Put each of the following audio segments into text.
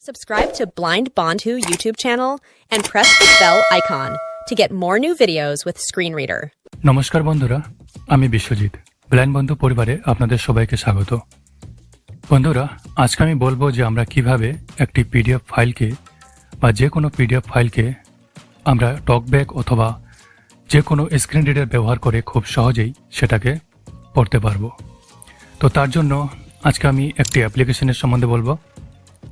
Subscribe to Blind Bondhu YouTube channel and press the bell icon to get more new videos with Screen Reader. নমস্কার বন্ধুরা, আমি Biswajit. Blind বন্ধু পরিবারে আপনাদের সবাইকে স্বাগত। বন্ধুরা, আজকে আমি বলবো যে আমরা কিভাবে একটি পিডিএফ ফাইলকে বা যে কোনো পিডিএফ ফাইলকে আমরা টকব্যাক অথবা যে কোনো স্ক্রিন রিডার ব্যবহার করে খুব সহজেই সেটাকে পড়তে পারবো। তো তার জন্য আজকে আমি একটি অ্যাপ্লিকেশনের সম্বন্ধে বলবো,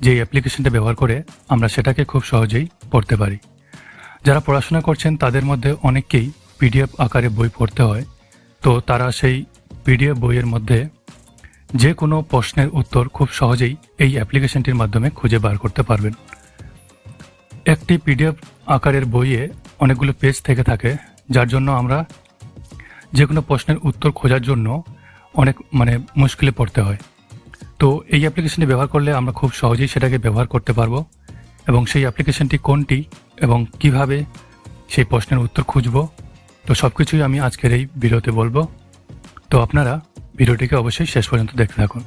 যে অ্যাপ্লিকেশনটা ব্যবহার করে আমরা সেটাকে খুব সহজেই পড়তে পারি। যারা পড়াশোনা করছেন তাদের মধ্যে অনেককেই পিডিএফ আকারে বই পড়তে হয়, তো তারা সেই পিডিএফ বইয়ের মধ্যে যে কোনো প্রশ্নের উত্তর খুব সহজেই এই অ্যাপ্লিকেশনটির মাধ্যমে খুঁজে বার করতে পারবেন। একটি পিডিএফ আকারের বইয়ে অনেকগুলো পেজ থেকে থাকে, যার জন্য আমরা যে কোনো প্রশ্নের উত্তর খোঁজার জন্য অনেক মুশকিলে পড়তে হয়। তো এই অ্যাপ্লিকেশনটি ব্যবহার করলে আমরা খুব সহজেই সেটাকে ব্যবহার করতে পারবো, এবং সেই অ্যাপ্লিকেশনটি কোনটি এবং কিভাবে সেই প্রশ্নের উত্তর খুঁজব, তো সব কিছুই আমি আজকের এই ভিডিওতে বলবো। তো আপনারা ভিডিওটিকে অবশ্যই শেষ পর্যন্ত দেখতে থাকুন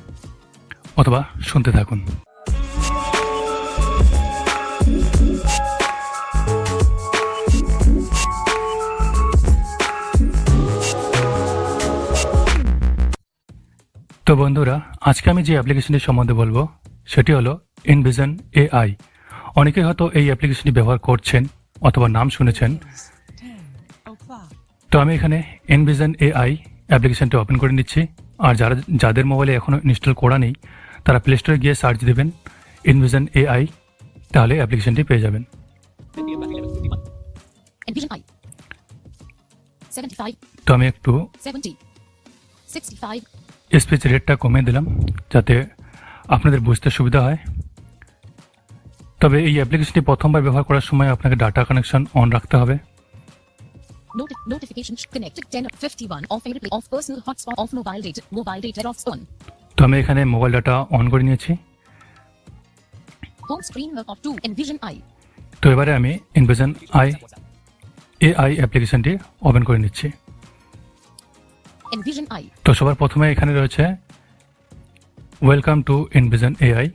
অথবা শুনতে থাকুন। তো বন্ধুরা, আজকে আমি যে অ্যাপ্লিকেশনটির সম্বন্ধে বলবো সেটি হলো ইনভিশন এআই। অনেকেই হয়তো এই অ্যাপ্লিকেশনটি ব্যবহার করছেন অথবা নাম শুনেছেন। তো আমি এখানে ইনভিশন এআই অ্যাপ্লিকেশনটি ওপেন করে নিচ্ছি, আর যাদের মোবাইলে এখনও ইনস্টল করা নেই তারা প্লে স্টোরে গিয়ে সার্চ দেবেন ইনভিশন এআই, তাহলে অ্যাপ্লিকেশনটি পেয়ে যাবেন। তো আমি একটু স্পিচ রেটটা কমিয়ে দিলাম যাতে আপনাদের বুঝতে সুবিধা হয়। তবে এই অ্যাপ্লিকেশনটি প্রথমবার ব্যবহার করার সময় আপনাকে ডাটা কানেকশন অন রাখতে হবে। তো আমি এখানে মোবাইল ডাটা অন করে নিয়েছি। তো এবারে আমি ইনভিশন এআই অ্যাপ্লিকেশনটি ওপেন করে নিচ্ছি। তো সবার প্রথমে এখানে রয়েছে ওয়েলকাম টু ইনভিশন এআই।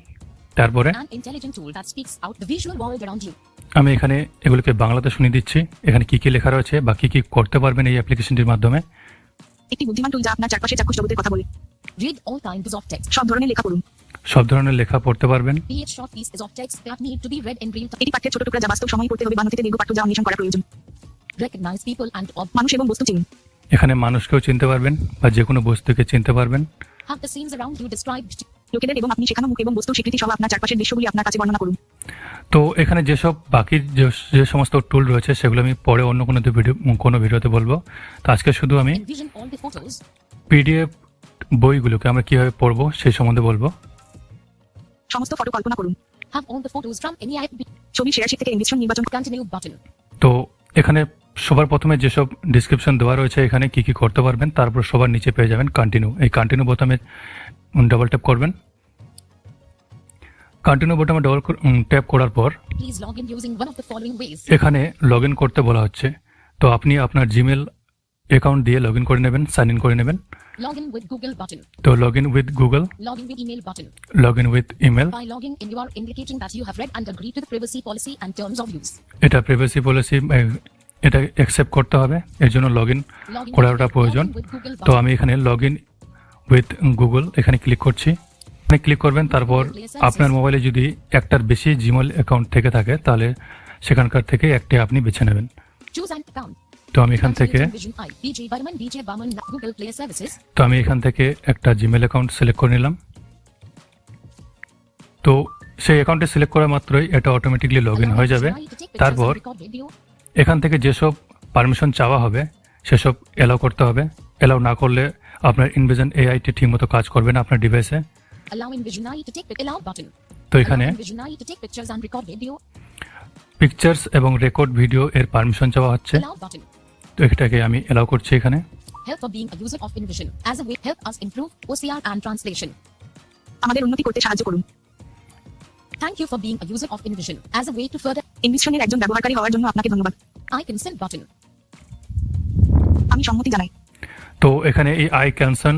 তারপরে আমি এখানে এগুলোকে বাংলাতে শুনিয়ে দিচ্ছি, এখানে কি কি লেখা রয়েছে বা কি কি করতে পারবেন এই অ্যাপ্লিকেশনটির মাধ্যমে। একটি বুদ্ধিমান টুল যা আপনার চারপাশে চাক্ষুষ জগতের কথা বলে। Read all kinds of text, সব ধরনের লেখা পড়ুন। সব ধরনের লেখা পড়তে পারবেন। এটি পাঠ্যের ছোট টুকরা যা বাস্তব সময় পড়তে হবে বা নথিতে দীর্ঘ পাঠ্য যা অন্বেষণ করা প্রয়োজন। রেকগনাইজ পিপল এন্ড মানুষ এবং বস্তু চিনুন। এখানে মানুষকেও চিনতে পারবেন বা যে কোনো বস্তুকে চিনতে পারবেন। লোকেদের এবং আপনি শেখানো মুখ এবং বস্তুর স্বীকৃতি সহ আপনার চারপাশের দৃশ্যগুলি আপনার কাছে বর্ণনা করুন। তো এখানে যেসব বাকি যে সমস্ত টুল রয়েছে সেগুলো আমি পরে অন্য কোনো ভিডিওতে বলবো। তো আজকে শুধু আমি পিডিএফ বইগুলোকে আমরা কিভাবে পড়বো সেই সম্বন্ধে বলবো। সমস্ত ফটো কল্পনা করুন। ছবি শেয়ার শীট থেকে ইনভিশন নির্বাচন করুন। তো এখানে সবার প্রথমে যেসব ডিসক্রিপশন দেওয়া রয়েছে এখানে কি কি করতে পারবেন, তারপর সবার নিচে পেয়ে যাবেন কন্টিনিউ। এই কন্টিনিউ বোতামে ডাবল ট্যাপ করবেন। কন্টিনিউ বোতামে ডাবল ট্যাপ করার পর এখানে লগ ইন করতে বলা হচ্ছে। তো আপনি আপনার জিমেল অ্যাকাউন্ট দিয়ে লগ ইন করে নেবেন, সাইন ইন করে নেবেন। তো log in with Google, log in with email. এটা প্রাইভেসি পলিসি, এটা অ্যাকসেপ্ট করতে হবে, এর জন্য লগ ইন করাটা প্রয়োজন। তো আমি এখানে লগ ইন উইথ গুগল এখানে ক্লিক করছি। এখানে ক্লিক করবেন, তারপর আপনার মোবাইলে যদি একটার বেশি জিমেল অ্যাকাউন্ট থেকে থাকে তাহলে সেখানকার থেকে একটা আপনি বেছে নেবেন। তো আমি এখান থেকে একটা জিমেল অ্যাকাউন্ট সিলেক্ট করে নিলাম। তো সেই অ্যাকাউন্টে সিলেক্ট করা মাত্রই এটা অটোমেটিকলি লগ ইন হয়ে যাবে। তারপর এখান থেকে যেসব পারমিশন চাওয়া হবে সেসব এলাও করতে হবে। এলাও না করলে আপনার ইনভিশন এআইটি ঠিকমতো কাজ করবে না আপনার ডিভাইসে। তো এখানে পিকচার্স এবং রেকর্ড ভিডিও এর পারমিশন চাওয়া হচ্ছে, তো এটাকে আমি এলাও করছি এখানে। আমাদের উন্নতি করতে সাহায্য করুন। Thank you for being a user of InVision. As a way to further InVision-এর একজন ব্যবহারকারী হওয়ার জন্য আপনাকে ধন্যবাদ। I consent button. আমি সম্মতি জানাই। তো এখানে এই আই ক্যান্সন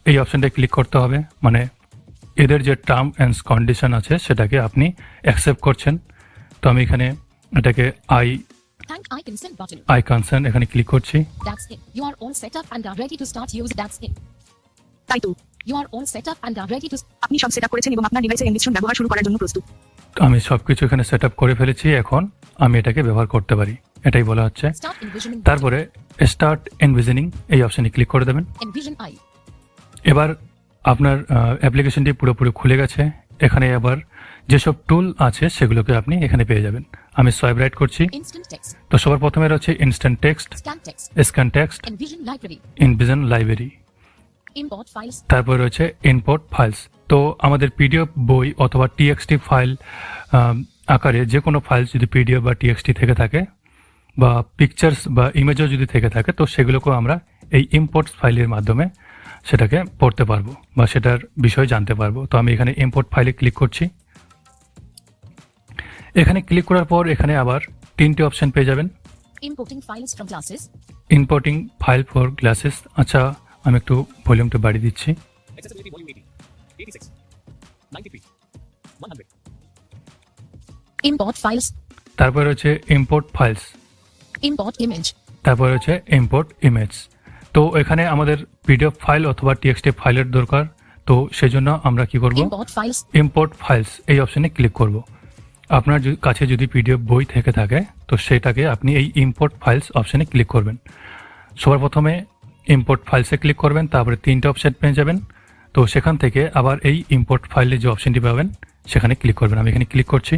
এই অপশনটা ক্লিক করতে হবে, এদের যে টার্ম অ্যান্ড কন্ডিশন আছে সেটাকে আপনি অ্যাকসেপ্ট করছেন। তো আমি এখানে এটাকে Thank I consent button. I concern এখানে ক্লিক করছি। That's it. You are all set up and are ready to start use. That's it. তাই তো You are all set up and are ready to আপনি সব setup করেছেন এবং আপনার ডিভাইসে এনভিশন ব্যবহার শুরু করার জন্য প্রস্তুত। তো আমি সবকিছু এখানে সেট আপ করে ফেলেছি, এখন আমি এটাকে ব্যবহার করতে পারি, এটাই বলা হচ্ছে। Start envisioning. তারপরে স্টার্ট এনভিশনিং এই অপশনে ক্লিক করে দেবেন। Envision I. এবার আপনার অ্যাপ্লিকেশনটি পুরোপুরি খুলে গেছে। এখানে আবার যেসব টুল আছে সেগুলোকে আপনি এখানে পেয়ে যাবেন। আমি সোয়াইপ রাইট করছি। Instant text. তো সবার প্রথমে রয়েছে instant text, Scan text. Scan text, Envision library. Envision library, Import files. তারপর রয়েছে ইম্পোর্ট ফাইলস। তো আমাদের পিডিএফ বই অথবা টিএক্সটি ফাইল আকারে যে কোনো ফাইল যদি পিডিএফ বা টিএক্সটি থেকে থাকে বা পিকচার্স বা ইমেজও যদি থেকে থাকে, তো সেগুলোকেও আমরা এই ইম্পোর্ট ফাইলের মাধ্যমে সেটাকে পড়তে পারবো বা সেটার বিষয় জানতে পারবো। তো আমি এখানে ইম্পোর্ট ফাইলে ক্লিক করছি। এখানে ক্লিক করার পর এখানে আবার তিনটে অপশন পেয়ে যাবেন। Importing files from classes. Importing file for glasses. আচ্ছা, আমি একটু ভলিউমটা বাড়িয়ে দিচ্ছি। Accessibility volume 80, 86, 93, 100. Import files. তারপর রয়েছে ইম্পোর্ট ফাইলস, Import image. তারপর রয়েছে ইম্পোর্ট ইমেজ। তো এখানে আমাদের পিডিএফ ফাইল অথবা টিএক্সটি ফাইলের দরকার, তো সেজন্য আমরা কি করব, Import files. ইম্পোর্ট ফাইলস এই অপশনে ক্লিক করব। আপনার কাছে যদি পিডিএফ বই থেকে থাকে তো সেটাকে আপনি এই ইম্পোর্ট ফাইলস অপশনে ক্লিক করবেন। সবার প্রথমে ইম্পোর্ট ফাইলসে ক্লিক করবেন, তারপরে তিনটে অপশন পেয়ে যাবেন। তো সেখান থেকে আবার এই ইম্পোর্ট ফাইলের যে অপশনটি পাবেন সেখানে ক্লিক করবেন। আমি এখানে ক্লিক করছি।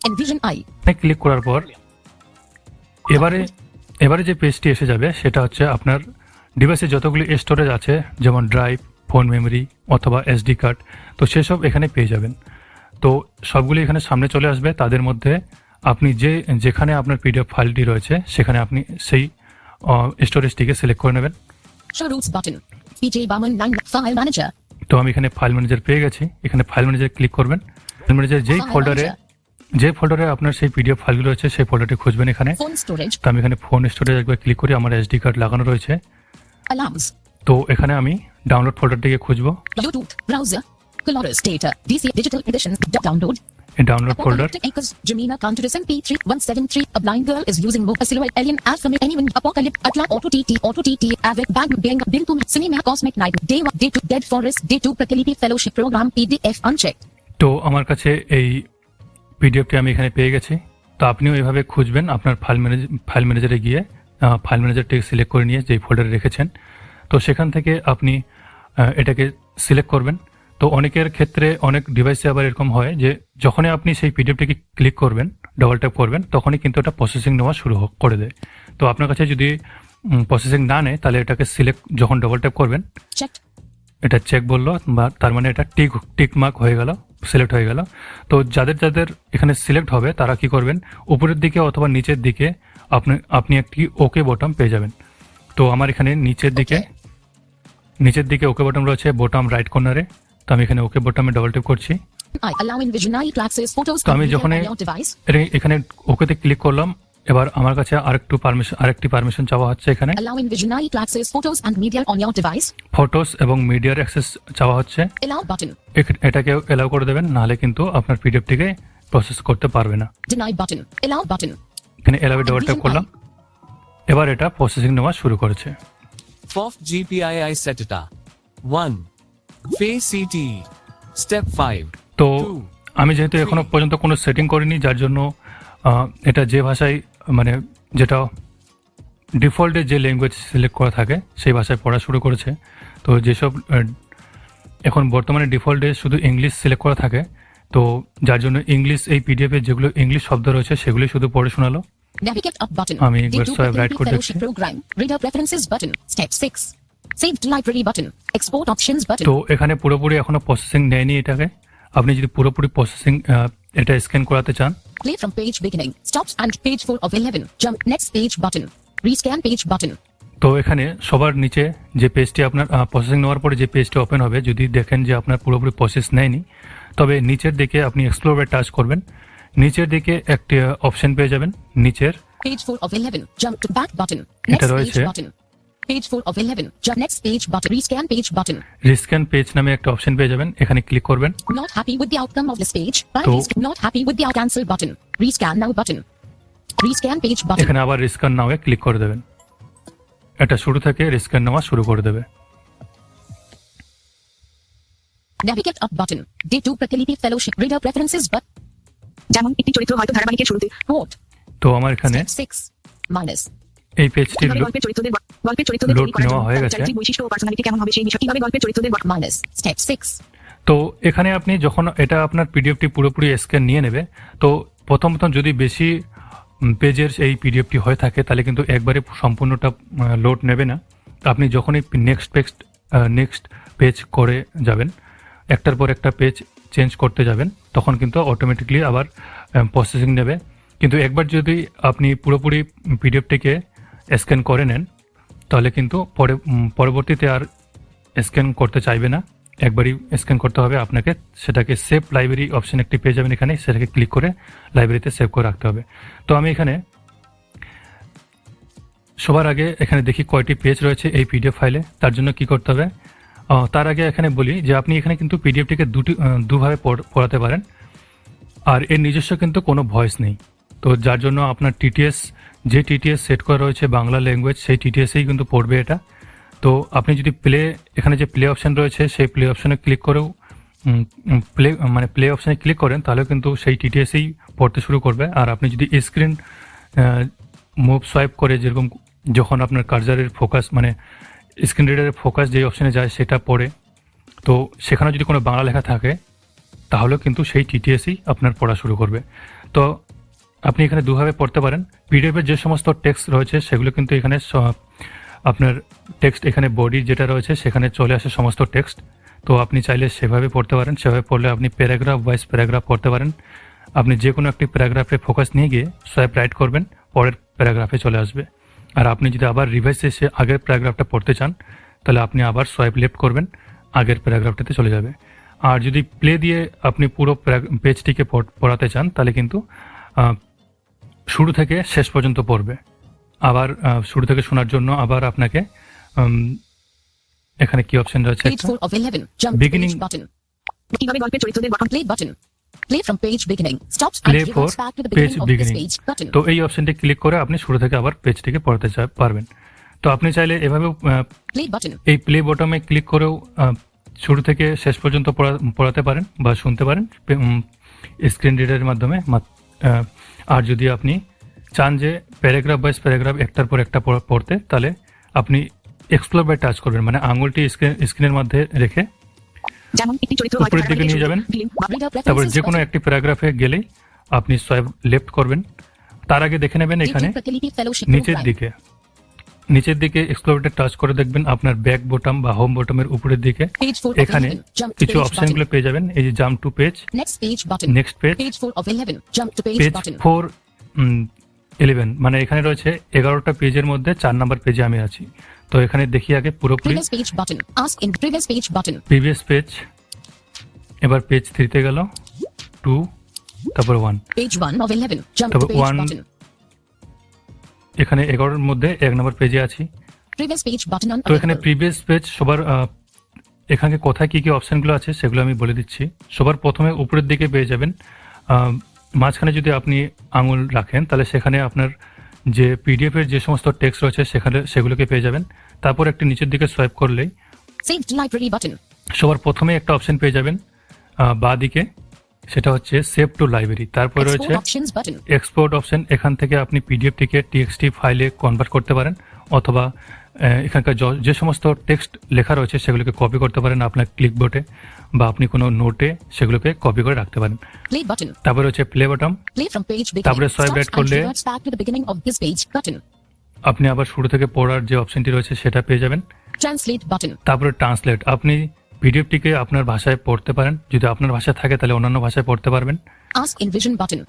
Envision I. ক্লিক করার পর এবারে যে পেজটি এসে যাবে সেটা হচ্ছে আপনার ডিভাইসে যতগুলি স্টোরেজ আছে, যেমন ড্রাইভ, ফোন মেমোরি অথবা এসডি কার্ড, তো সেসব এখানে পেয়ে যাবেন। তো সবগুলি এখানে সামনে চলে আসবে। তাদের মধ্যে আপনি যেখানে আপনার পিডিএফ ফাইলটি রয়েছে সেখানে আপনি সেই স্টোরেজটিকে সিলেক্ট করে নেবেন। Show routes button. PJ Barman 9 file manager. তো আমি এখানে ফাইল ম্যানেজার পেয়ে গেছি। এখানে ফাইল ম্যানেজার ক্লিক করবেন। ফাইল ম্যানেজার যে ফোল্ডারে আপনার সেই পিডিএফ ফাইলগুলো রয়েছে সেই ফোল্ডারটি খুঁজবেন এখানে। Phone storage. তো আমি এখানে ফোন স্টোরেজ একবার ক্লিক করি, আমার এসডি কার্ড লাগানো রয়েছে। Alarms. তো এখানে আমি ডাউনলোড ফোল্ডারটিকে খুঁজবো। Bluetooth. Browser. Colores data. DC digital edition. Download. এই download folder. Apocalyptic Acres. Jamina Counterus MP3 173. A blind girl is using a silhouette alien alpha anyone. Apocalypse. Atla Auto TT. Avec Bang Bang Bintum. Cinema Cosmic Night. Day 1. Day 2. Dead Forest. Day 2. Prakalipi Fellowship Program PDF unchecked. তো আমার কাছে এই পিডিএফটি আমি এখানে পেয়ে গেছি। তো আপনিও এইভাবে খুঁজবেন আপনার ফাইল ম্যানেজারে গিয়ে ফাইল ম্যানেজারটি সিলেক্ট করে নিয়ে যেই ফোল্ডারে রেখেছেন, তো সেখান থেকে আপনি এটাকে সিলেক্ট করবেন। তো অনেকের ক্ষেত্রে অনেক ডিভাইসে আবার এরকম হয় যে যখনই আপনি সেই পিডিএফটিকে ক্লিক করবেন, ডবল ট্যাপ করবেন, তখনই কিন্তু এটা প্রসেসিং নেওয়া শুরু করে দেয়। তো আপনার কাছে যদি প্রসেসিং না নেয় তাহলে এটাকে সিলেক্ট যখন ডবল ট্যাপ করবেন, Checked. এটা চেক বললো বা তার মানে এটা টিক মার্ক হয়ে গেল, সিলেক্ট হয়ে গেল। তো যাদের এখানে সিলেক্ট হবে তারা কি করবেন, উপরের দিকে অথবা নিচের দিকে আপনি একটি ওকে বটম পেয়ে যাবেন। তো আমার এখানে নিচের দিকে ওকে বটম রয়েছে, বটম রাইট কর্নারে। তো আমি এখানে ওকে বটমে ডবল ট্যাপ করছি। I allow Envision I to access photos তো আমি and video যখন on your device. এখানে ওকেতে ক্লিক করলাম, এবার আমার কাছে আরেকটি পারমিশন চাওয়া হচ্ছে। এখানে Allow Envision I to access photos and media on your device. Photos এবং মিডিয়ার অ্যাক্সেস চাওয়া হচ্ছে। Allow button. এটাকে এলাও করে দেবেন, নাহলে কিন্তু আপনার পিডিএফটিকে প্রসেস করতে পারবে না। Deny button. Allow button. এখানে এলাও ডবল ট্যাপ করলাম, এবার এটা প্রসেসিং নেওয়া শুরু করেছে। FOF GPII SETTA 1 Phase CT Step 5 তো 2 আমি যেহেতু এখনো পর্যন্ত কোনো সেটিং করিনি, যার জন্য এটা যে ভাষায় মানে যেটা ডিফল্টে যে ল্যাঙ্গুয়েজ সিলেক্ট করা থাকে সেই ভাষায় পড়া শুরু করেছে। তো যেসব এখন বর্তমানে ডিফল্টে শুধু ইংলিশ সিলেক্ট করা থাকে, তো যার জন্য ইংলিশ এই পিডিএফে যেগুলো ইংলিশ শব্দ রয়েছে সেগুলি শুধু পড়ে শোনালো। Navigate up button. আমি Day একবার 2 swipe right Prakalipi করে Fellowship দেখছি। Program. Reader preferences button. Step 6. Saved library button. Export options button. তো এখানে পুরোপুরি এখনো প্রসেসিং নেয়নি এটাকে। আপনি যদি পুরোপুরি প্রসেসিং এটা স্ক্যান করাতে চান, Play from page beginning. Stops and page 4 of 11. Jump next page button. Rescan page button. তো এখানে সবার নিচে যে পেজটি আপনার প্রসেসিং নেওয়ার পরে যে পেজটি ওপেন হবে, যদি দেখেন যে আপনার পুরোপুরি প্রসেস নেয়নি, তবে নিচের দিকে আপনি এক্সপ্লোরে টাচ করবেন। নিচের দিকে একটি অপশন পেয়ে যাবেন, নিচের Page 4 of 11. Jump to back button. Next এটা page রয়েছে button. Page 4 of 11. Next page button. Rescan page button. Rescan page নামে একটা অপশন পেয়ে যাবেন, এখানে ক্লিক করবেন। Not happy with the outcome of this page. So- Not happy with the cancel button. Rescan now button. Rescan page button. এখানে আবার রিস্ক্যান নাওয়ে click করে দেবেন। এটা শুরু থেকে রিস্ক্যান নেওয়া শুরু করে দেবে। Navigate up button. Day 2 Pratiliti Fellowship Reader Preferences but যেমন একটি চরিত্র হয়তো ধারাবাহিকের শুরুতে quote. তো আমার এখানে Step 6 minus. এই পেজটির কিভাবে গল্পের চরিত্রদের লোড তৈরি করার নেওয়া জন্য হয়ে তাদের গেছে। চারিত্রিক বৈশিষ্ট্য ও পার্সোনালিটি কেমন হবে সেই বিষয় কিভাবে গল্পের চরিত্রদের Minus. Step 6. তো এখানে আপনি যখন এটা আপনার পিডিএফটি পুরোপুরি স্ক্যান নিয়ে নেবে, তো প্রথম যদি বেশি পেজের এই পিডিএফটি হয়ে থাকে তাহলে কিন্তু একবারে সম্পূর্ণটা লোড নেবে না। আপনি যখনই নেক্সট পেজ করে যাবেন, একটার পর একটা পেজ চেঞ্জ করতে যাবেন, তখন কিন্তু অটোমেটিকলি আবার প্রসেসিং নেবে। কিন্তু একবার যদি আপনি পুরোপুরি পিডিএফটিকে স্ক্যান করে নেন তাহলে কিন্তু পরবর্তীতে আর স্ক্যান করতে চাইবে না, একবারই স্ক্যান করতে হবে আপনাকে। সেটাকে সেভ লাইব্রেরি অপশন একটি পেয়ে যাবেন, এখানে সেটাকে ক্লিক করে লাইব্রেরিতে সেভ করে রাখতে হবে। তো আমি এখানে সবার আগে এখানে দেখি কয়টি পেজ রয়েছে এই পিডিএফ ফাইলে, তার জন্য কি করতে হবে। তার আগে এখানে বলি যে আপনি এখানে কিন্তু পিডিএফটিকে দুভাবে পড়াতে পারেন, আর এর নিজস্ব কিন্তু কোনো ভয়েস নেই। তো যার জন্য আপনার যে টিটিএস সেট করা রয়েছে বাংলা ল্যাঙ্গুয়েজ, সেই টিটিএসেই কিন্তু পড়বে এটা। তো আপনি যদি এখানে যে প্লে অপশন রয়েছে সেই প্লে অপশনে ক্লিক করেও প্লে অপশনে ক্লিক করেন তাহলে কিন্তু সেই টিটিএসেই পড়তে শুরু করবে। আর আপনি যদি স্ক্রিন মুভ সোয়াইপ করে, যেরকম যখন আপনার কার্সারের ফোকাস মানে স্ক্রিন রিডারের ফোকাস যে অপশনে যায় সেটা পড়ে, তো সেখানে যদি কোনো বাংলা লেখা থাকে তাহলেও কিন্তু সেই টিটিএসই আপনার পড়া শুরু করবে। তো আপনি এখানে দুভাবে পড়তে পারেন। পিডিএফের যে সমস্ত টেক্সট রয়েছে সেগুলো কিন্তু এখানে আপনার টেক্সট এখানে বডি যেটা রয়েছে সেখানে চলে আসে সমস্ত টেক্সট। তো আপনি চাইলে সেভাবে পড়তে পারেন। সেভাবে পড়লে আপনি প্যারাগ্রাফ ওয়াইজ প্যারাগ্রাফ পড়তে পারেন। আপনি যে কোনো একটি প্যারাগ্রাফে ফোকাস নিয়ে গিয়ে সোয়াইপ রাইট করবেন, পরের প্যারাগ্রাফে চলে আসবে। আর আপনি যদি আবার রিভাইস এসে আগের প্যারাগ্রাফটা পড়তে চান তাহলে আপনি আবার সোয়াইপ লেফট করবেন, আগের প্যারাগ্রাফটাতে চলে যাবে। আর যদি প্লে দিয়ে আপনি পুরো পেজটিকে পড়াতে চান তাহলে কিন্তু শুরু থেকে শেষ পর্যন্ত পড়বে। আবার শুরু থেকে শোনার জন্য আবার আপনাকে এখানে কি অপশন রয়েছে, Page 4 of 11. Jump Beginning. page button. কিভাবে গল্পের চরিত্রদের গঠন Play button. Play from page beginning. Stops and play for reverts back to the page beginning of this beginning. page button. তো এই অপশনটি ক্লিক করে আপনি শুরু থেকে আবার পেজটিকে পড়তে পারবেন। তো আপনি চাইলে এভাবেও Play button. এই প্লে বটমে ক্লিক করেও শুরু থেকে শেষ পর্যন্ত পড়াতে পারেন বা শুনতে পারেন স্ক্রিন রিডারের মাধ্যমে। আর যদি আপনি চান যে প্যারাগ্রাফ বাইজ প্যারাগ্রাফ একটার পর একটা পড়তে, তাহলে আপনি এক্সপ্লোর বাই টাচ করবেন, মানে আঙুলটি স্ক্রিনের মধ্যে রেখে যেমন একটি চরিত্র হয়তো উপরের দিকে নিয়ে যাবেন। Reader তারপর preferences যে কোনো button. একটি প্যারাগ্রাফে গেলেই আপনি সোয়াইপ লেফট করবেন। তার আগে দেখে নেবেন Day এখানে 2 Pratiliti Fellowship নিচের Program. দিকে এক্সপ্লোরেটর টাচ করে দেখবেন আপনার ব্যাক বোটাম বা হোম বোটামের উপরের দিকে Page 4 of এখানে 11. Jump to কিছু page অপশনগুলো button. পেয়ে যাবেন। এই যে jump to page, Next page button. Next page, Page 4 of 11. Jump to page page button. 4-11, মানে এখানে রয়েছে 11টা পেজের মধ্যে 4 নাম্বার পেজে আমি আছি। তো এখানে দেখি আগে পুরোপুরি Previous page button. Ask in previous page button. Previous page, এবার পেজ 3 তে গেল, 2, তারপর 1। Page 1 of 11. Jump to তারপর page 1 button. এখানে 11-এর মধ্যে 1 নম্বর পেজে আছি। Previous page button on তো এখানে available. প্রিভিয়াস পেজ সবার এখানে কোথায় কি কি অপশনগুলো আছে সেগুলো আমি বলে দিচ্ছি। সবার প্রথমে উপরের দিকে পেয়ে যাবেন, মাঝখানে যদি আপনি আঙুল রাখেন তাহলে সেখানে আপনার যে পিডিএফ এর যে সমস্ত টেক্সট রয়েছে সেগুলোকে পেয়ে যাবেন। তারপর একটি নিচের দিকে সোয়াইপ করলেই Saved library button. সবার প্রথমে একটা অপশন পেয়ে যাবেন বাঁ দিকে, সেটা হচ্ছে সেভ টু লাইব্রেরি। তারপর রয়েছে Export options button. Export option, এখান থেকে আপনি পিডিএফটিকে টিএক্সটি ফাইলে কনভার্ট করতে পারেন, অথবা এখানকার যে সমস্ত টেক্সট লেখা রয়েছে সেগুলোকে কপি করতে পারেন আপনার ক্লিকবোর্ডে বা আপনি কোনো নোটে সেগুলোকে কপি করে রাখতে পারেন। Play button. তারপরে হচ্ছে play bottom, Play from page তারপরে beginning. swipe Stops right and করলে reverts back to the beginning of this page button. আপনি আবার শুরু থেকে পড়ার যে অপশনটি রয়েছে সেটা পেয়ে যাবেন। Translate button. তারপরে ট্রান্সলেট, আপনি পিডিএফটিকে আপনার ভাষায় পড়তে পারেন, যদি আপনার ভাষায় থাকে তাহলে অন্যান্য ভাষায় পড়তে পারবেন। Ask in vision button.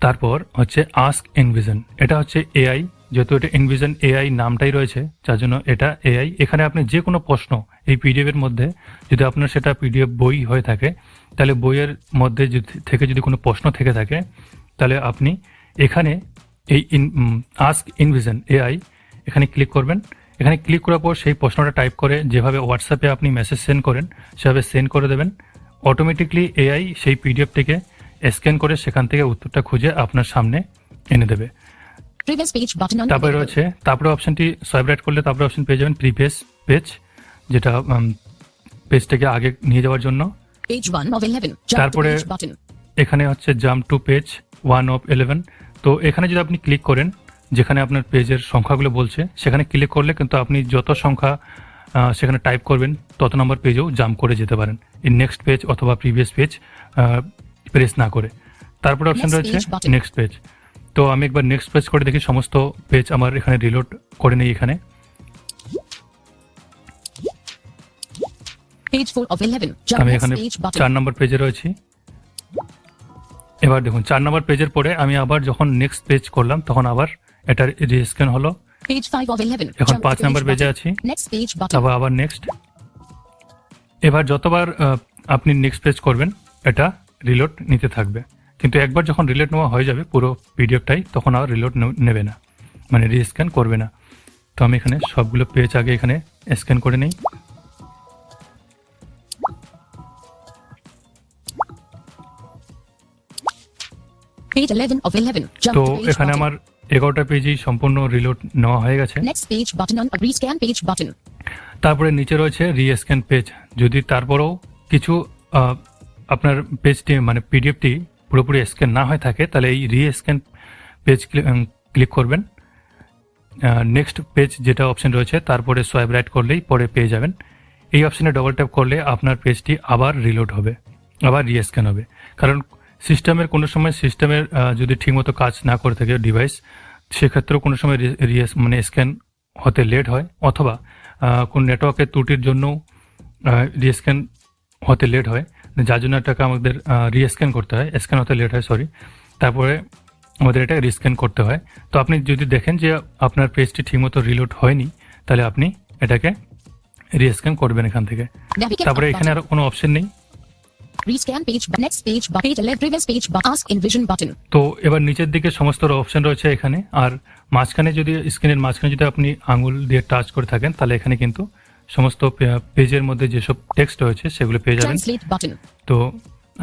তারপর হচ্ছে আস্ক ইনভিজন, এটা হচ্ছে এআই, যেহেতু এটা ইনভিজন এআই নামটাই রয়েছে যার জন্য এটা এআই। এখানে আপনি যে কোনো প্রশ্ন এই পিডিএফ এর মধ্যে, যদি আপনার সেটা পিডিএফ বই হয়ে থাকে তাহলে বইয়ের মধ্যে থেকে যদি কোনো প্রশ্ন থেকে থাকে তাহলে আপনি এখানে এই আস্ক ইনভিজন এআই এখানে ক্লিক করবেন। এখানে ক্লিক করার পর সেই প্রশ্নটা টাইপ করে যেভাবে হোয়াটসঅ্যাপে আপনি মেসেজ সেন্ড করেন সেভাবে সেন্ড করে দেবেন। অটোমেটিকলি এআই সেই পিডিএফটিকে স্ক্যান করে সেখান থেকে উত্তরটা খুঁজে আপনার সামনে এনে দেবে। Previous page button on তারপরে available. রয়েছে, তারপরে অপশনটি সোয়াইপ রাইট করলে তারপরে অপশন পেয়ে যাবেন প্রিভিয়াস পেজ, যেটা পেজটাকে আগে নিয়ে যাওয়ার জন্য। Page 1 of 11. Jump to তারপরে page button. এখানে হচ্ছে জাম্প টু পেজ 1 অফ 11। তো এখানে যদি আপনি ক্লিক করেন যেখানে আপনার পেজের সংখ্যাগুলো বলছে সেখানে ক্লিক করলে কিন্তু আপনি যত সংখ্যা সেখানে টাইপ করবেন তত নম্বর পেজেও জাম্প করে যেতে পারেন, এই নেক্সট পেজ অথবা প্রিভিয়াস পেজ প্রেস না করে। তারপরে অপশন Next রয়েছে page button. Next page. তো আমি একবার নেক্সট পেজ করে দেখি সমস্ত পেজ আমার এখানে রিলোড করে নেই। এখানে Page 4 of 11. Jump আমি next এখানে page button. 4 নম্বর পেজে রয়েছি। এবার দেখুন 4 নম্বর পেজের পরে আমি আবার যখন নেক্সট পেজ করলাম তখন আবার এটা রিস্ক্যান হলো। Page 5 of 11. এখন Jump to 5 নম্বর page পেজে button. আছি। Next page button. তারপর আবার নেক্সট। এবার যতবার আপনি নেক্সট পেজ করবেন এটা রিলোড নিতে থাকবে, কিন্তু একবার যখন রিলোড নেওয়া হয়ে যাবে পুরো পিডিএফটাই তখন আর রিলোড নেবে না, মানে রিস্ক্যান করবে না। তো আমি এখানে সবগুলো পেজ আগে এখানে স্ক্যান করে নেই। Page 11 of 11. Jump তো to page এখানে button. আমার 11টা পেজই সম্পূর্ণ রিলোড নেওয়া হয়ে গেছে। Next page button on a rescan page button. তারপরে নিচে রয়েছে রিস্ক্যান পেজ। যদি তারপরেও কিছু আপনার পেজটি মানে পিডিএফটি পুরোপুরি স্ক্যান না হয়ে থাকে তাহলে এই রিস্ক্যান পেজ ক্লিক করবেন। নেক্সট পেজ যেটা অপশন রয়েছে তারপরে সোয়াইপ রাইট করলেই পরে পেয়ে যাবেন। এই অপশনে ডবল ট্যাপ করলে আপনার পেজটি আবার রিলোড হবে, আবার রিস্ক্যান হবে। কারণ সিস্টেমের কোনো সময় সিস্টেমের যদি ঠিকমতো কাজ না করে থাকে ডিভাইস, সেক্ষেত্রেও কোনো সময় মানে স্ক্যান হতে লেট হয়, অথবা কোন নেটওয়ার্কের ত্রুটির জন্য রিস্ক্যান হতে লেট হয়, যার জন্য এটাকে আমাদের রিস্ক্যান করতে হয়, স্ক্যান হতে লেট হয় সরি, তারপরে আমাদের এটা রিস্ক্যান করতে হয়। তো আপনি যদি দেখেন যে আপনার পেজটি ঠিকমতো রিলোড হয়নি তাহলে আপনি এটাকে রিস্ক্যান করবেন এখান থেকে। Navigate তারপরে up এখানে button. আর কোনো অপশন নেই। Rescan page. Next page. Page 11. Previous page. Ask in vision button. তো এবার নিচের দিকে সমস্ত অপশন রয়েছে এখানে, আর মাঝখানে যদি স্ক্রিনের মাঝখানে যদি আপনি আঙুল দিয়ে টাচ করে থাকেন তাহলে এখানে কিন্তু সমস্ত পেজের মধ্যে যেসব টেক্সট রয়েছে সেগুলো পেয়ে যাবেন। Translate button. তো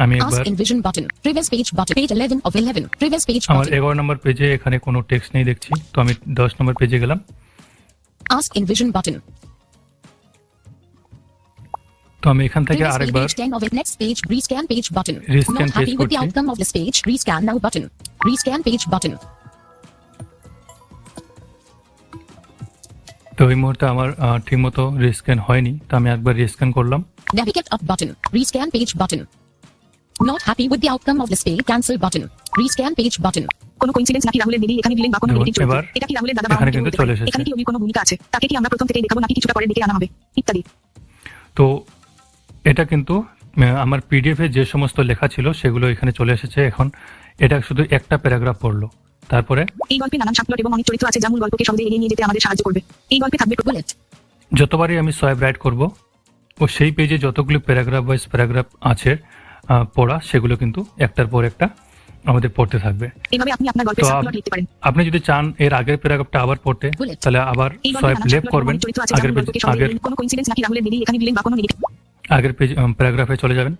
আমি Ask একবার in vision button. Previous page button. Page 11 of 11. Previous page আমার button. 11 নম্বর পেজে এখানে কোনো টেক্সট নেই দেখছি, তো আমি 10 নম্বর পেজে গেলাম। Ask in vision button. তো আমি এখান থেকে Previously আরেকবার page 10 of it. Next page. Rescan page button. Rescan Not happy page with the করছি। outcome of this page. Rescan now button. Rescan page button. তো এই মুহূর্তে আমার ঠিকমতো রিস্ক্যান হয়নি, তো আমি একবার রিস্ক্যান করলাম। Navigate up button. Rescan page button. Not happy with the outcome of this page. Cancel button. Rescan page button. কোনো কোইন্সিডেন্স নাকি রাহুলের দিদি এখানে ভিলেন বা কোনো দেখুন, নেগেটিভ চরিত্র? এবার এটা কি রাহুলের দাদা বা এখানে অন্য কেউ কিন্তু হতে চলে পারে? এসেছে। এখানে কি অভির কোনো ভূমিকা আছে? তাকে কি আমরা প্রথম থেকেই দেখাবো নাকি কিছুটা পরে ডেকে আনা হবে ইত্যাদি? তো এটা কিন্তু আমার পিডিএফে যে সমস্ত লেখা ছিল সেগুলো এখানে চলে এসেছে। এখন এটা শুধু একটা প্যারাগ্রাফ পড়লো, তারপরে এই গল্পে নানান সাবপ্লট এবং অনেক চরিত্র আছে যা মূল গল্পকে সহজে এগিয়ে নিয়ে যেতে আমাদের সাহায্য করবে। এই গল্পে থাকবে Bullet. যতবারই আমি সোয়াইপ রাইট করব ও সেই পেজে যতগুলো প্যারাগ্রাফ ওয়াইজ প্যারাগ্রাফ আছে পড়া সেগুলো কিন্তু একটার পর একটা আমাদের পড়তে থাকবে। এইভাবে আপনি আপনার গল্পের তো সাবপ্লট লিখতে পারেন। আপনি যদি চান এর আগের প্যারাগ্রাফটা আবার পড়তে Bullet. তাহলে আবার এই গল্পে সোয়াইপ নানান লেফট সাবপ্লট এবং করবেন, অনেক চরিত্র আছে যা আগের মূল পেজ গল্পকে সহজে আগের এগিয়ে নিয়ে- কোনো কোইন্সিডেন্স নাকি রাহুলের দিদি এখানে ভিলেন বা কোনো নেগেটিভ? আগের পেজ প্যারাগ্রাফে চলে যাবেন।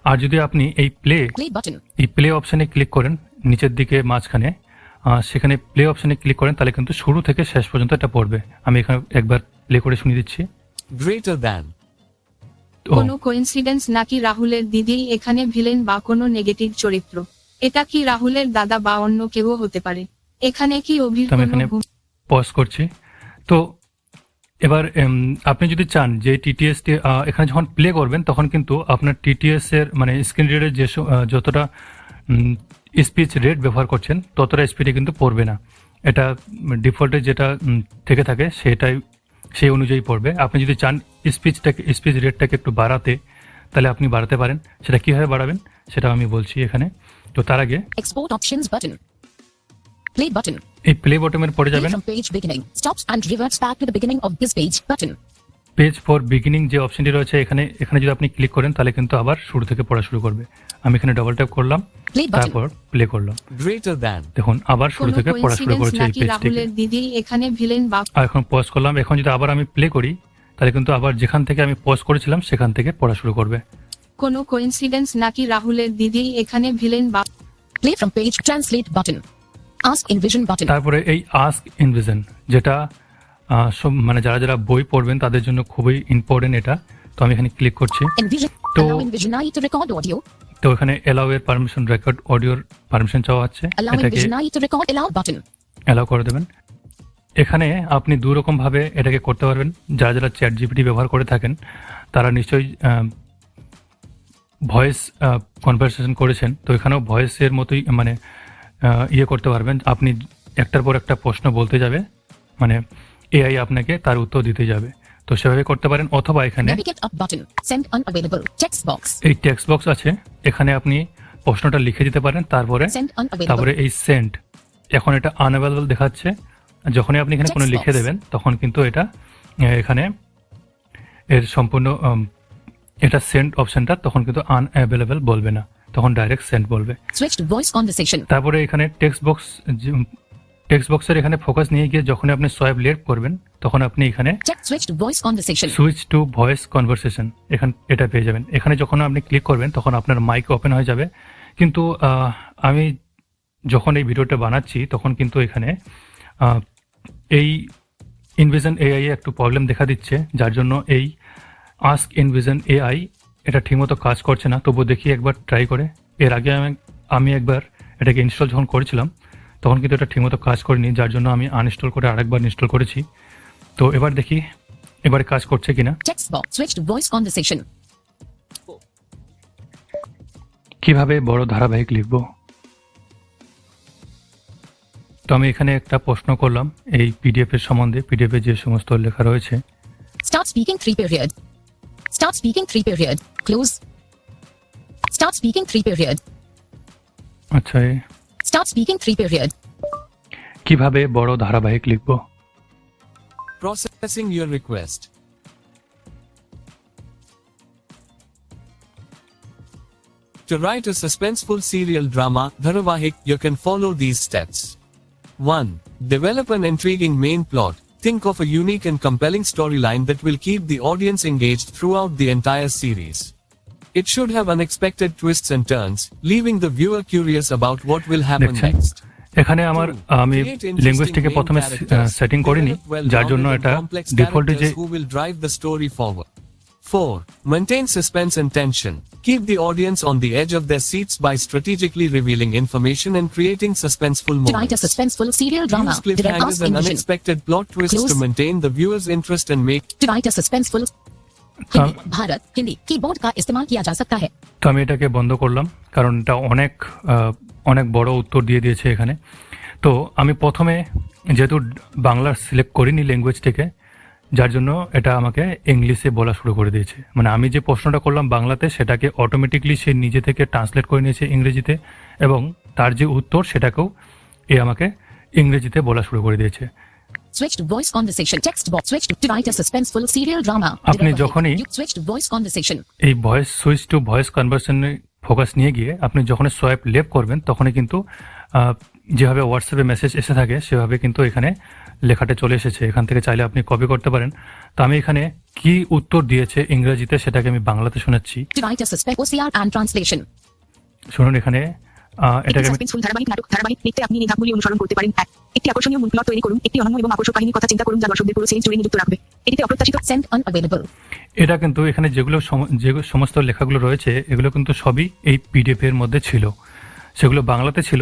আর যদি আপনি এই Play button. প্লে অপশনে ক্লিক করেন নিচের দিকে মাঝখানে, সেখানে প্লে অপশনে ক্লিক করেন তাহলে কিন্তু শুরু থেকে শেষ পর্যন্ত এটা পড়বে। আমি এখানে একবার প্লে করে শুনিয়ে দিচ্ছি। Greater than. ও, কোনো কোইন্সিডেন্স নাকি রাহুলের দিদি এখানে ভিলেন বা কোনো নেগেটিভ চরিত্র? এটা কি রাহুলের দাদা বা অন্য কেউ হতে পারে? এখানে কি অভির তো আমি কোনো এখানে পজ করছি। তো এবার আপনি যদি চান যে টিটিএস এখানে যখন প্লে করবেন তখন কিন্তু আপনার টিটিএস এর মানে স্ক্রিন রিডের যে যতটা স্পিচ রেট ব্যবহার করছেন ততটা স্পিডে কিন্তু পড়বে না। এটা ডিফল্টে যেটা থেকে থাকে সেটাই সেই অনুযায়ী পড়বে। আপনি যদি চান স্পিচ রেটটাকে একটু বাড়াতে তাহলে আপনি বাড়াতে পারেন। সেটা কীভাবে বাড়াবেন সেটা আমি বলছি এখানে। তো তার আগে Export options button. Play button. এই প্লে বটমের পরে Play যাবেন। from page beginning. Stops and reverts back to the beginning of this page button. Page for beginning যে অপশনটি রয়েছে এখানে এখানে যদি আপনি ক্লিক করেন তাহলে কিন্তু আবার শুরু থেকে পড়া শুরু করবে। আমি এখানে ডবল ট্যাপ করলাম, Play button. তারপর প্লে করলাম। Greater than. দেখুন আবার শুরু কোনো থেকে পড়া শুরু কোইন্সিডেন্স করেছে এই নাকি পেজটিকে। রাহুলের দিদি এখানে ভিলেন বা আর এখন পজ করলাম, এখন যদি আবার আমি প্লে করি তাহলে কিন্তু আবার যেখান থেকে আমি পজ করেছিলাম সেখান থেকে পড়া শুরু করবে। কোনো কোইন্সিডেন্স নাকি রাহুলের দিদি এখানে ভিলেন বা Play from page. Translate button. Ask in vision button. তারপরে এই আস্ক ইনভিজন, যেটা মানে যারা যারা বই পড়বেন তাদের জন্য খুবই ইম্পর্টেন্ট এটা। তো আমি এখানে ক্লিক করছি। Envision. তো- Allow Envision AI to record audio. তো এখানে এলাও এর পারমিশন, রেকর্ড অডিওর পারমিশন চাওয়া হচ্ছে, Allow এটাকে Envision AI to record. Allow button. Allow করে দেবেন। এখানে আপনি দু রকম ভাবে এটাকে করতে পারবেন। যারা যারা চ্যাট জিপিটি ব্যবহার করে থাকেন তারা নিশ্চয়ই ভয়েস কনভারসেশন করেছেন, তো এখানেও ভয়েসের মতোই মানে ইয়ে করতে পারবেন। আপনি একটার পর একটা প্রশ্ন বলতে যাবে, মানে এআই আপনাকে তার উত্তর দিতে যাবে, তো সেভাবে করতে পারেন। অথবা এখানে Navigate up button. Send unavailable. Text box. এই টেক্সট বক্স আছে, এখানে আপনি প্রশ্নটা লিখে দিতে পারেন, তারপরে Send তারপরে unavailable. এই সেন্ড, এখন এটা আনঅ্যাভেলেবল দেখাচ্ছে। যখনই আপনি এখানে কোনো Text লিখে box. দেবেন তখন কিন্তু এটা এখানে এর সম্পূর্ণ এটা সেন্ড অপশনটা তখন কিন্তু আনঅ্যাভেলেবল বলবে না, তখন ডাইরেক্ট সেন্ড বলবে। Switch to voice conversation. তারপরে এখানে টেক্সট বক্সের এখানে ফোকাস নিয়ে গিয়ে যখন আপনি সোয়াইপ লেফট করবেন তখন আপনি এখানে Check switch to voice conversation. Switch to voice conversation এটা পেয়ে যাবেন। এখানে যখন আপনি ক্লিক করবেন তখন আপনার মাইক ওপেন হয়ে যাবে। কিন্তু আমি যখন এই ভিডিওটা বানাচ্ছি তখন কিন্তু এখানে এই ইনভিজন এআই একটু প্রবলেম দেখা দিচ্ছে, যার জন্য এই আস্ক ইনভিজন এআই এটা ঠিকমতো কাজ করছে না। তবু দেখি একবার ট্রাই করে। এর আগে আমি একবার এটাকে ইনস্টল যখন করেছিলাম তখন কিন্তু এটা ঠিকমতো কাজ করেনি, যার জন্য আমি আনইনস্টল করে আরেকবার ইনস্টল করেছি। তো এবার দেখি এবারে কাজ করছে কিনা। Text box. Switch to voice conversation. কিভাবে বড় ধারাবাহিক লিখব, তো আমি এখানে একটা প্রশ্ন করলাম এই পিডিএফ এর সম্বন্ধে। পিডিএফ এ যে সমস্ত লেখা রয়েছে, Start speaking 3 period. Start speaking 3 period. Close. Start speaking 3 period. আচ্ছা Start speaking 3 period. কিভাবে বড় ধারাবাহিক লিখব। Processing your request. To write a suspenseful serial drama, Dharavahik, you can follow these steps. 1. Develop an intriguing main plot. Think of a unique and compelling storyline that will keep the audience engaged throughout the entire series. It should have unexpected twists and turns, leaving the viewer curious about what will happen দেখছেন next. এখানে আমি ল্যাঙ্গুয়েজটিকে প্রথমে setting করিনি, যার জন্য এটা ডিফল্টে যে who will drive the story forward. 4. Maintain suspense and tension. Keep the audience on the edge of their seats by strategically revealing information and creating suspenseful To write a moments. suspenseful serial drama. Use Direct cliffhangers ask and in vision. unexpected plot twists Close. to maintain the viewer's interest and make To write a suspenseful Hindi Bharat Hindi keyboard का इस्तेमाल किया जा सकता है. তো আমি এটাকে বন্ধ করলাম, কারণ এটা অনেক বড় উত্তর দিয়ে দিয়েছে এখানে। তো আমি প্রথমে যেহেতু বাংলা সিলেক্ট করিনি ল্যাঙ্গুয়েজটিকে, যার জন্য এটা আমাকে ইংলিশে বলা শুরু করে দিয়েছে। মানে আমি যে প্রশ্নটা করলাম বাংলাতে সেটাকে অটোমেটিকলি সে নিজে থেকে ট্রান্সলেট করে নিয়েছে ইংরেজিতে, এবং তার যে উত্তর সেটাকেও আমাকে ইংরেজিতে বলা শুরু করে দিয়েছে। Switch to voice conversation. Text box. Switch to write a suspenseful serial drama. আপনি যখনই You switch to voice conversation. এই ভয়েস সুইচ টু ভয়েস কনভারসেশনে ফোকাস নিয়ে গিয়ে আপনি যখন সোয়াইপ লেফট করবেন তখনই কিন্তু যেভাবে হোয়াটসঅ্যাপে মেসেজ এসে থাকে সেভাবে কিন্তু এখানে লেখাটা চলে এসেছে। এখান থেকে চাইলে আপনি কপি করতে পারেন। তো আমি এখানে কি উত্তর দিয়েছে ইংরেজিতে সেটাকে আমি বাংলাতে শোনাচ্ছি। To write a suspect OCR and translation. শুনুন এখানে একটি এটাকে আমি সাসপেন্সফুল ধারাবাহিক লিখতে আপনি এই ধাপগুলি অনুসরণ করতে পারেন। 1. একটি আকর্ষণীয় মূল প্লট তৈরি করুন। একটি অনন্য এবং আকর্ষক কাহিনীর কথা চিন্তা করুন যা দর্শকদের পুরো সিরিজ জুড়ে নিযুক্ত রাখবে। এটিতে অপ্রত্যাশিত Send unavailable. এটা কিন্তু এখানে যে সমস্ত লেখাগুলো রয়েছে এগুলো কিন্তু সবই এই পিডিএফ এর মধ্যে ছিল, সেগুলো বাংলাতে ছিল।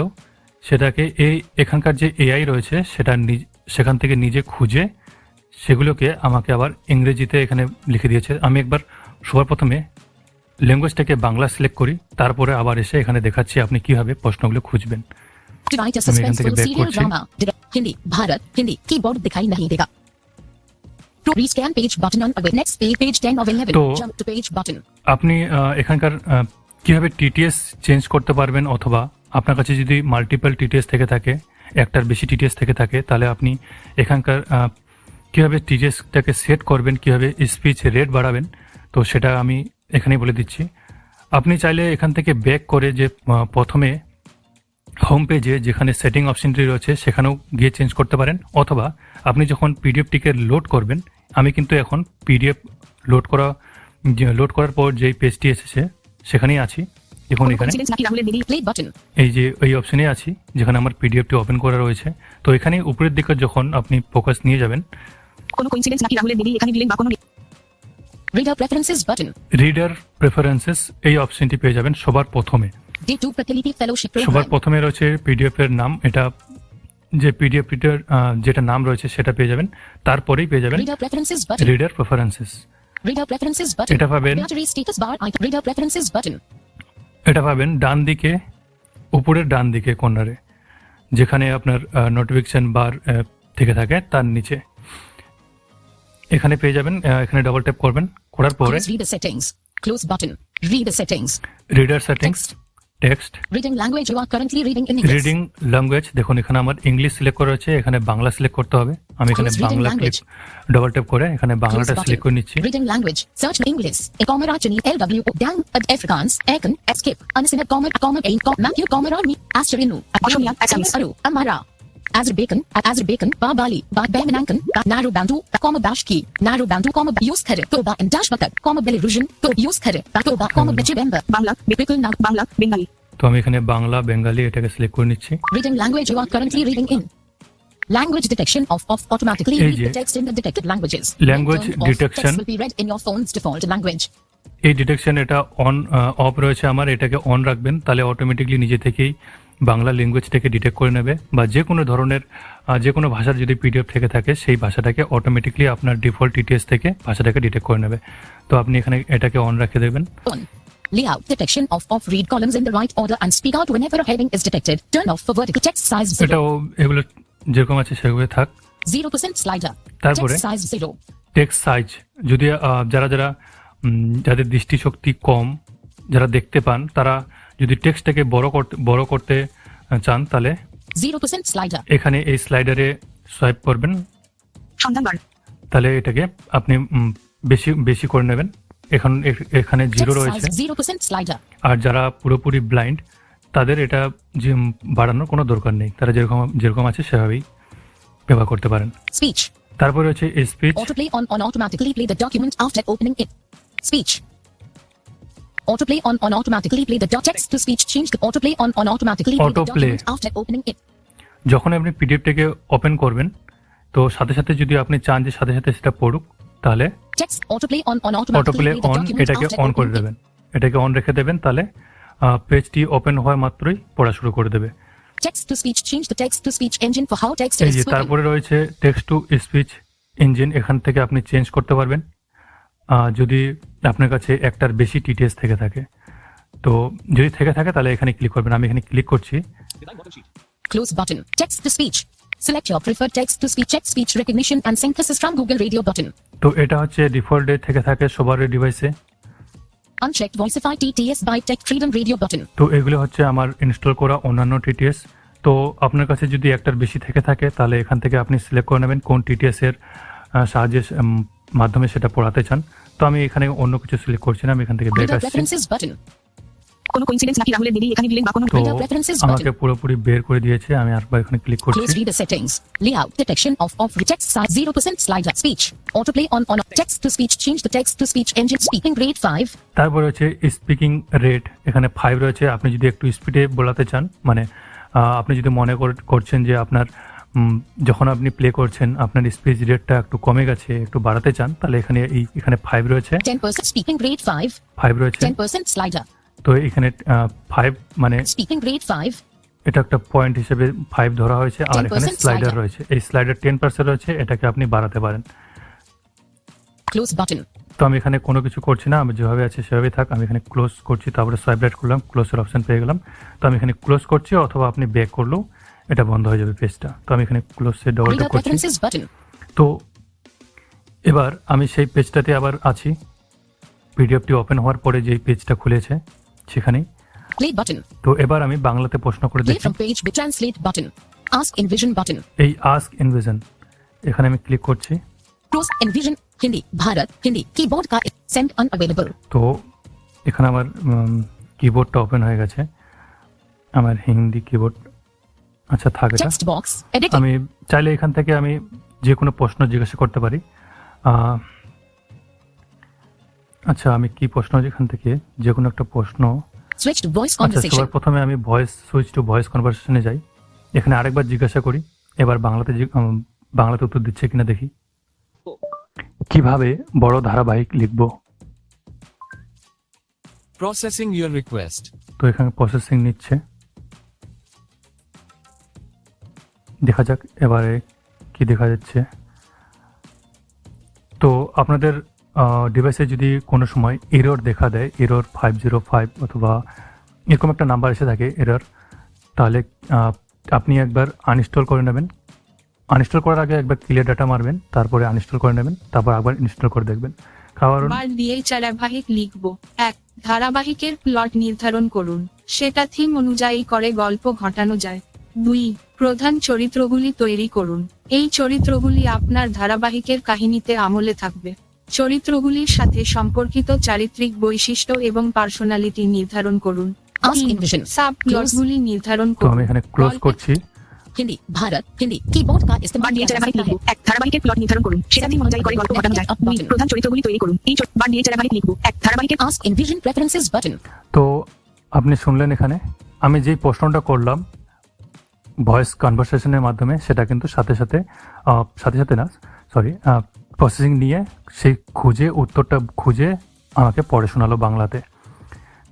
সেটাকে এখানকার যে এআই রয়েছে সেটা সেখান থেকে নিজে খুঁজে সেগুলোকে আমাকে আবার ইংরেজিতে এখানে লিখে দিয়েছে। আমি একবার সবার প্রথমে ল্যাঙ্গুয়েজটাকে বাংলা সিলেক্ট করি, তারপরে আবার এসে এখানে দেখাচ্ছি আপনি কিভাবে প্রশ্নগুলো খুঁজবেন। To write a আমি এখান থেকে suspenseful ব্যাক serial করছি। drama. हिंदी भारत हिंदी कीबोर्ड दिखाई नहीं देगा. To rescan page button on away. Next page 10 of 11. তো- Jump to page button. আপনি এখানকার কিভাবে টিটিএস চেঞ্জ করতে পারবেন, অথবা আপনার কাছে যদি মাল্টিপল টিটিএস থেকে থাকে, একটার বেশি টিটিএস থেকে থাকে, তাহলে আপনি এখানকার কীভাবে টিডিএসটাকে সেট করবেন, কীভাবে স্পিচ রেট বাড়াবেন, তো সেটা আমি এখানেই বলে দিচ্ছি। আপনি চাইলে এখান থেকে ব্যাক করে যে প্রথমে হোম পেজে যেখানে সেটিং অপশনটি রয়েছে সেখানেও গিয়ে চেঞ্জ করতে পারেন, অথবা আপনি যখন পিডিএফটিকে লোড করবেন, আমি কিন্তু এখন পিডিএফ লোড করার পর যেই পেজটি এসেছে সেখানেই আছি। দেখুন কোনো এখানে coincidence নাকি রাহুলের দিদি Play button. এই যে এই অপশনে আছি যেখানে আমার পিডিএফটি ওপেন করা রয়েছে। তো এখানে উপরের দিকে যখন আপনি ফোকাস নিয়ে যাবেন, কোনো coincidence নাকি রাহুলের দিদি এখানে দিলেন বা কোনো Reader preferences button. Reader preferences এই অপশনটি পেয়ে যাবেন সবার প্রথমে। Day 2 Pratilipi Fellowship সবার Program. প্রথমে রয়েছে পিডিএফ এর নাম, এটা যে পিডিএফটির যেটা নাম রয়েছে সেটা পেয়ে যাবেন। তারপরেই পেয়ে যাবেন Reader preferences button. Reader preferences. Reader preferences button. এটা পাবেন Battery status bar icon. Reader preferences button. এটা পাবেন ডান দিকে, উপরের ডান দিকে কর্নারে, যেখানে আপনার নোটিফিকেশন বার থেকে থাকে তার নিচে এখানে পেয়ে যাবেন। এখানে ডবল ট্যাপ করবেন, করার পরে Close reader settings. Close button. Reader settings. Reader settings, text, Reading language you are currently reading in English. Reading language. দেখুন এখানে আমার ইংলিশ সিলেক্ট করা রয়েছে, এখানে বাংলা সিলেক্ট করতে হবে। আমি এখানে Close reading Bangla language. Double tap করে এখানে Close বাংলাটা button. সিলেক্ট করে নিচ্ছি। Reading language. Search English. Ecomerachani LW down at Afrikaans. Icon. Escape. Unsina comma ain Matthew Comerani. Asterinu. Ashomian, Assamese. Aru. Amara. Azerbaijan, Babali, Bangmanankan, Naru Bandu, Bashki, Naru Bandu, Yus Kare, Toba and Dashbatak, Belarusian, Yus Kare, Toba, Bechibemba. Bangla Bipikul now. Bangla Bengali তো আমি এখানে Bangla Bengali এটাকে select করে নিচ্ছি। Reading language you are currently reading in. Language detection off automatically এই read যে the text in the detected languages. language When turned off, detection. text will be read in your phone's default language. এই detection এটা on of রয়েছে আমার, এটাকে on রাখবেন, তাহলে automatically নিজে থেকেই বাংলা ল্যাঙ্গুয়েজটাকে ডিটেক্ট করে নেবে, বা যে কোনো ধরনের যে কোনো ভাষার যদি পিডিএফ থেকে থাকে সেই ভাষাটাকে অটোমেটিকলি আপনার ডিফল্ট টিটিএস থেকে ভাষাটাকে ডিটেক্ট করে নেবে। তো আপনি এখানে এটাকে অন রেখে দেবেন। On. Layout detection of read columns in the right order and speak out whenever a heading is detected. Turn off for vertical text size 0. এটাও এগুলো যেরকম আছে সেগুলো থাক। 0% slider. তারপরে Text size 0. টেক্সট সাইজ, যদি যাদের দৃষ্টিশক্তি কম, যারা দেখতে পান, তারা যদি টেক্সটটাকে বড় করতে চান তাহলে 0% slider. এখানে এই স্লাইডারে সোয়াইপ করবেন, সন্ধান বার তাহলে এটাকে আপনি বেশি করে নেবেন। এখানে জিরো Text রয়েছে। size 0% slider. আর যারা পুরোপুরি ব্লাইন্ড তাদের এটা যে বাড়ানোর কোনো দরকার নেই, তারা যেরকম আছে সেভাবেই ব্যবহার করতে পারেন। Speech. তারপরে হচ্ছে speech. Autoplay on automatically play the document after opening it. Speech. Autoplay on automatically play the text to speech change. Autoplay on automatically play the Autoplay. document after opening it. যখন আপনি পিডিএফটাকে open করবেন, তো সাথে সাথে যদি আপনি চান যে সাথে সাথে সেটা পড়ুক, তাহলে Text autoplay on automatically autoplay play the on, document এটাকে after অন করে opening it. দেবেন। এটাকে অন রেখে দেবেন, তাহলে পেজটি ওপেন হওয়া মাত্রই পড়া শুরু করে দেবে। Text to speech change the text to speech engine for how text এই is যে spoken. তারপরে রয়েছে টেক্সট টু স্পিচ ইঞ্জিন, এখান থেকে আপনি চেঞ্জ করতে পারবেন যদি আপনার কাছে একটার বেশি টিটিএস থেকে থাকে। তো যদি থেকে থাকে তাহলে এখানে ক্লিক করবেন। আমি এখানে ক্লিক করছি। Close button. Text to speech. Select your preferred text to speech. Check speech recognition and synthesis from Google Radio button. তো এটা হচ্ছে ডিফল্টে থেকে থাকে সবার ডিভাইসে। Unchecked Voicify TTS by Tech Freedom Radio button. তো এগুলো হচ্ছে আমার ইনস্টল করা অন্যান্য টিটিএস। তো আপনার কাছে যদি একটার বেশি থেকে থাকে তাহলে এখান থেকে আপনি সিলেক্ট করে নেবেন কোন টিটিএস এর সাহায্যে মাধ্যমে সেটা পড়াতে চান। তো আমি এখানে অন্য কিছু সিলেক্ট করছি না, আমি এখান থেকে ব্যাক Reader আসছি। preferences button. কোনো coincidence নাকি রাহুলের দিদি এখানে দিলেন বা কোনো তো Reader preferences আমাকে button. পুরোপুরি বের করে দিয়েছে, আমি আরেকবার এখানে ক্লিক Close করছি। reader settings. Layout detection of text size 0% slider. Speech. Autoplay on text to speech change the text to speech engine speaking grade 5. তারপর হচ্ছে স্পিকিং রেট, এখানে 5 রয়েছে। আপনি যদি একটু স্পিডে বলাতে চান, মানে আপনি যদি মনে করছেন যে আপনার যখন আপনি প্লে করছেন আপনার স্পিচ রেটটা একটু কমে গেছে, একটু বাড়াতে চান, তাহলে এখানে 5 রয়েছে। 10% speaking grade 5. 5 রয়েছে। 10% slider. তো এখানে 5 মানে Speaking grade 5. এটা একটা পয়েন্ট হিসেবে 5 ধরা হয়েছে। আর এখানে 10% স্লাইডার slider. রয়েছে, এই স্লাইডার 10% রয়েছে, এটাকে আপনি বাড়াতে পারেন। Close button. তো আমি এখানে কোনো কিছু করছি না, আমি যেভাবে আছে সেভাবেই থাক। আমি এখানে ক্লোজ করছি, তারপরে সোয়াইপ রাইট করলাম, ক্লোজের অপশন পেয়ে গেলাম। তো আমি এখানে ক্লোজ করছি, অথবা আপনি ব্যাক করলেও এটা বন্ধ হয়ে যাবে পেজটা। তো আমি এখানে ক্লোজে ডবল Reader ট্যাপ করছি। preferences button. তো এবার আমি সেই পেজটাতে আবার আছি, পিডিএফটি ওপেন হওয়ার পরে যেই পেজটা খুলেছে সেখানেই। Play button. তো এবার আমি বাংলাতে প্রশ্ন করে Play দেখি। from page by translate button. Ask in vision button. এই আস্ক ইন ভিজন, এখানে আমি ক্লিক করছি। Pros Envision Hindi Bharat Hindi keyboard का send unavailable. তো এখানে আমার কিবোর্ডটা ওপেন হয়ে গেছে, আমার হিন্দি কিবোর্ড। আচ্ছা থাক এটা। Text box editing. আমি চাইলে এখান থেকে আমি যে কোনো প্রশ্ন জিজ্ঞাসা করতে পারি। আচ্ছা আমি কি প্রশ্ন এখান থেকে যে কোনো একটা প্রশ্ন। Switch to voice আচ্ছা conversation. সবার প্রথমে আমি সুইচ টু ভয়েস কনভারসেশনে যাই। এখানে আরেকবার জিজ্ঞাসা করি, এবার বাংলাতে উত্তর দিচ্ছে কিনা দেখি। কিভাবে বড় ধারাবাহিক লিখব? Processing your request. তো এখানে প্রসেসিং নিচ্ছে, দেখা যাক এবারে কি দেখা যাচ্ছে। তো আপনাদের ডিভাইসে যদি কোনো সময় এরর দেখা দেয়, এরর 505 অথবা এরকম একটা নাম্বার এসে থাকে এরর, তাহলে আপনি একবার আনইনস্টল করে নেবেন। আনইনস্টল করার আগে একবার ক্লিয়ার ডাটা মারবেন, তারপরে আনইনস্টল করে নেবেন, তারপর আবার ইনস্টল করে দেখবেন। কারণ বার দিয়ে ধারাবাহিক লিখব। 1. ধারাবাহিকের প্লট নির্ধারণ করুন, সেটা থিম অনুযায়ী করে গল্প ঘটানো যায়। 2. প্রধান চরিত্রগুলি তৈরি করুন, এই চরিত্রগুলি আপনার ধারাবাহিকের কাহিনীতে আমলে থাকবে। চরিত্রগুলির সাথে সম্পর্কিত চারিত্রিক বৈশিষ্ট্য এবং পার্সোনালিটি নির্ধারণ করুন। Ask Envision. সাব প্লটগুলি নির্ধারণ তো আমি করুন। এখানে ক্লোজ করছি। Hindi Bharat Hindi keyboard का বার इस्तेमाल দিয়ে किया जा ধারাবাহিক सकता লিখব। है. 1. ধারাবাহিকের প্লট নির্ধারণ করুন, সেটা থিম অনুযায়ী করে গল্প ঘটানো যায়। 2. প্রধান চরিত্রগুলি তৈরি করুন, এই বার দিয়ে ধারাবাহিক লিখব। 1. ধারাবাহিকের Ask Envision preferences button. তো আপনি শুনলেন এখানে আমি যেই প্রশ্নটা করলাম ভয়েস কনভারসেশনের মাধ্যমে, সেটা কিন্তু সাথে সাথে না সরি প্রসেসিং নিয়ে সেই উত্তরটা খুঁজে আমাকে পড়ে শোনালো বাংলাতে।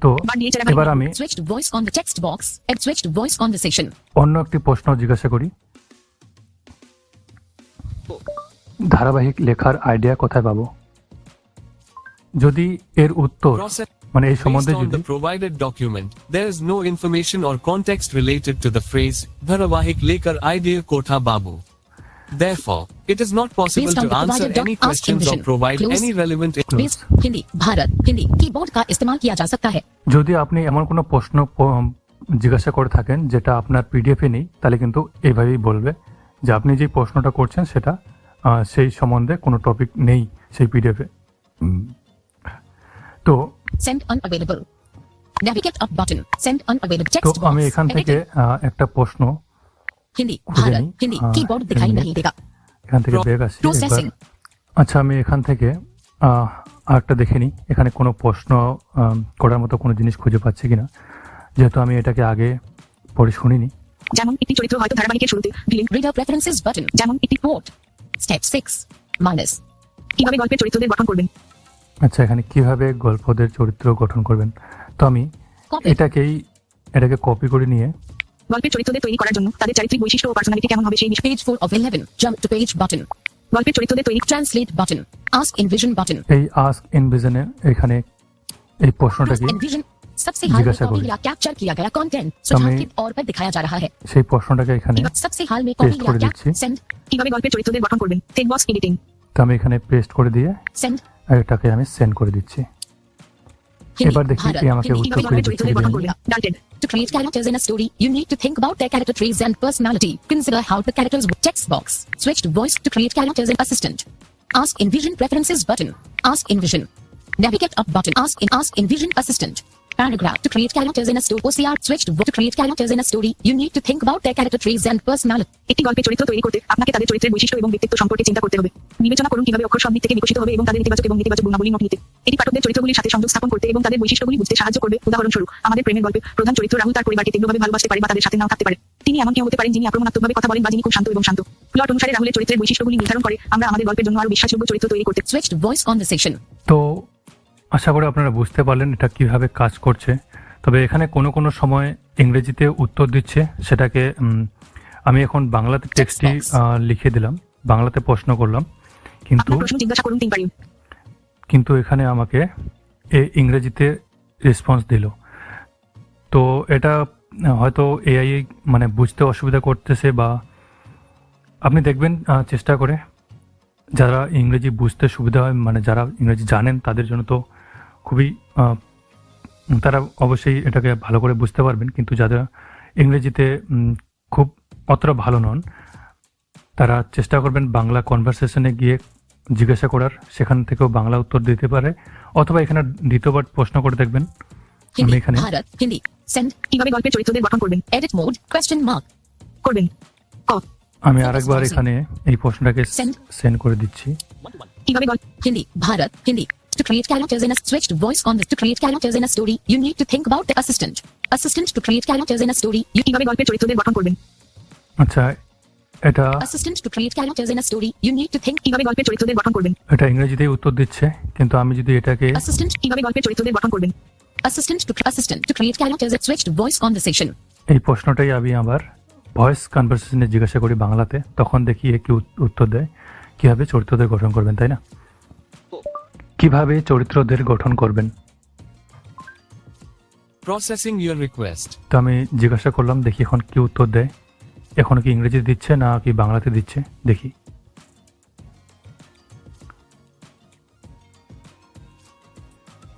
তো বার দিয়ে ধারাবাহিক এবার আমি Switch to voice on the text box and switch to voice conversation. অন্য একটি প্রশ্ন জিজ্ঞাসা করি, ধারাবাহিক লেখার আইডিয়া কোথায় পাবো? যদি এর উত্তর Process. মানে এই Based সম্বন্ধে on যদি the provided document, there is no information or context related to the phrase Dharavahik Lekar Idea Kotha Babu. Therefore, it is not possible Based on to the answer provided any ask questions or Envision. provide Close. any relevant Based Hindi Bharat Hindi keyboard का इस्तेमाल किया जा सकता है. যদি আপনি এমন কোনো প্রশ্ন জিজ্ঞাসা করে থাকেন যেটা আপনার পিডিএফে নেই, তাহলে কিন্তু এইভাবেই বলবে যে আপনি যে প্রশ্নটা করছেন সেটা সেই সম্বন্ধে কোনো টপিক নেই সেই পিডিএফে। তো Send unavailable. Navigate up button. Send unavailable তো text box. আমি এখান থেকে Editing. একটা প্রশ্ন Hindi খুঁজে Bharat নিই। Hindi keyboard दिखाई नहीं देगा. এখান থেকে বেগ আসি একবার। Processing. আচ্ছা আমি এখান থেকে আরেকটা দেখে নিই এখানে কোনো প্রশ্ন করার মতো কোনো জিনিস খুঁজে পাচ্ছি কিনা, যেহেতু আমি এটাকে আগে পড়ে শুনিনি। যেমন একটি চরিত্র হয়তো ধারাবাহিকের শুরুতে ভিলেন, Reader preferences button. যেমন একটি Port. Step 6. Minus. কিভাবে গল্পের চরিত্রদের গঠন করবেন। আচ্ছা এখানে কিভাবে গল্পদের চরিত্র গঠন করবেন, তো আমি Copy. এটাকে কপি করে নিয়ে গল্পের চরিত্রদের তৈরি করার জন্য তাদের চারিত্রিক বৈশিষ্ট্য ও পার্সোনালিটি কেমন হবে সেই বিষয়ে Page 4 of 11. Jump to page button. গল্পের চরিত্রদের তৈরি Translate button. Ask Envision button. এই আস্ক ইনভিজনে এখানে এই প্রশ্নটাকে Pros Envision. सबसे हाल में जिज्ञासा कॉपी करूँ। या कैप्चर किया गया कंटेंट तो मैं- सुझाव के तौर पर दिखाया जा रहा है. সেই প্রশ্নটাকে এখানে सबसे हाल में कॉपी पेस्ट या कर कैप दीजिए। सेंड কিভাবে গল্পের চরিত্রদের গঠন করবেন। টেক্সট বক্স এডিটিং তো আমি এখানে পেস্ট করে দিয়ে सेंड এটাকে আমি সেন্ড করে দিচ্ছি। हिंदी এবার দেখি भारत কি আমাকে हिंदी উত্তর কিভাবে করে গল্পের দিচ্ছে চরিত্রদের কিনা। গঠন করবেন। ডাল্টেড To create characters in a story, you need to think about their character traits and personality. Consider how the characters work. Text box. Switch to voice to create characters in Assistant. Ask Envision preferences button. Ask Envision. Navigate up button. Ask Envision Assistant. Paragraph. To create characters in a story. OCR. Switch to create characters in a story, you need to think about their character traits and personality. একটি গল্পের চরিত্র তৈরি করতে আপনাকে তাদের চরিত্রের বৈশিষ্ট্য এবং ব্যক্তিত্ব সম্পর্কে চিন্তা করতে হবে। বিবেচনা করুন কিভাবে অক্ষর সব দিক থেকে বিকশিত হবে এবং তাদের ইতিবাচক এবং নেতিবাচক গুণাবলী নোট নিতে। এটি পাঠকদের চরিত্রগুলির সাথে সংযোগ স্থাপন করতে এবং তাদের বৈশিষ্ট্যগুলি বুঝতে সাহায্য করবে। উদাহরণস্বরূপ, আমাদের প্রেমের গল্পে প্রধান চরিত্র রাহুল তার পরিবারকে তীব্রভাবে ভালোবাসতে পারে বা তাদের সাথে নাও থাকতে পারে। তিনি এমন কেউ হতে পারেন যিনি আক্রমণাত্মকভাবে কথা বলেন বা যিনি খুব শান্ত এবং শান্ত। প্লট অনুসারে রাহুলের চরিত্রের বৈশিষ্ট্যগুলি নির্ধারণ করে আমরা আমাদের গল্পের জন্য আরো বিশ্বাসযোগ্য চরিত্র তৈরি করতে। Switch to voice conversation. তো আশা করি আপনারা বুঝতে পারলেন এটা কিভাবে কাজ করছে। তবে এখানে কোনো সময় ইংরেজিতে উত্তর দিচ্ছে, সেটাকে আমি এখন বাংলাতে টেক্সটটি লিখে দিলাম, বাংলাতে প্রশ্ন করলাম, কিন্তু আপনার প্রশ্ন জিজ্ঞাসা করুন 3 পারিও। কিন্তু এখানে আমাকে ইংরেজিতে রেসপন্স দিল। তো এটা হয়তো এআই মানে বুঝতে অসুবিধা করতেছে, বা আপনি দেখবেন চেষ্টা করে যারা ইংরেজি বুঝতে সুবিধা হয়, মানে যারা ইংরেজি জানেন তাদের জন্য তো খুবই তারা অবশ্যই এটাকে ভালো করে বুঝতে পারবেন, কিন্তু যারা ইংরেজিতে খুব অতটা ভালো নন তারা চেষ্টা করবেন বাংলা কনভারসেশনে গিয়ে জিজ্ঞাসা করার সেখান থেকেও বাংলা উত্তর দিতে পারে, অথবা এখানে দ্বিতীয়বার প্রশ্ন করে দেখবেন। আমি Hindi, এখানে Bharat, Hindi. Send. কিভাবে গল্পের চরিত্রদের গঠন করবেন Edit mode. Question mark. করবেন ক আমি আরেকবার এখানে এই প্রশ্নটাকে Send. সেন্ড করে দিচ্ছি। কিভাবে গল্প Hindi, Bharat, Hindi. To create characters in a switched voice on this. To create characters in a story, you need to think about the assistant. Assistant to create characters in a story. You কিভাবে গল্পের চরিত্রদের গঠন করবেন আচ্ছা, এটা assistant to create characters in a story. You need to think. কিভাবে গল্পের চরিত্রদের গঠন করবেন এটা ইংরেজিতেই উত্তর দিচ্ছে, কিন্তু আমি যদি এটাকে Assistant. কিভাবে গল্পের চরিত্রদের গঠন করবেন Assistant to create characters in switched voice conversation. এই প্রশ্নটাই আমি আবার ভয়েস কনভারসেশনে জিজ্ঞাসা করি বাংলাতে, তখন দেখি এ কি উত্তর দেয়, কিভাবে চরিত্রদের গঠন করবেন, তাই না? কিভাবে চরিত্রদের গঠন করবেন, Processing your request. তো আমি জিজ্ঞাসা করলাম, দেখি এখন কি উত্তর দেয়। এখন কি ইংরেজি দিচ্ছে না কি বাংলাতে দিচ্ছে দেখি।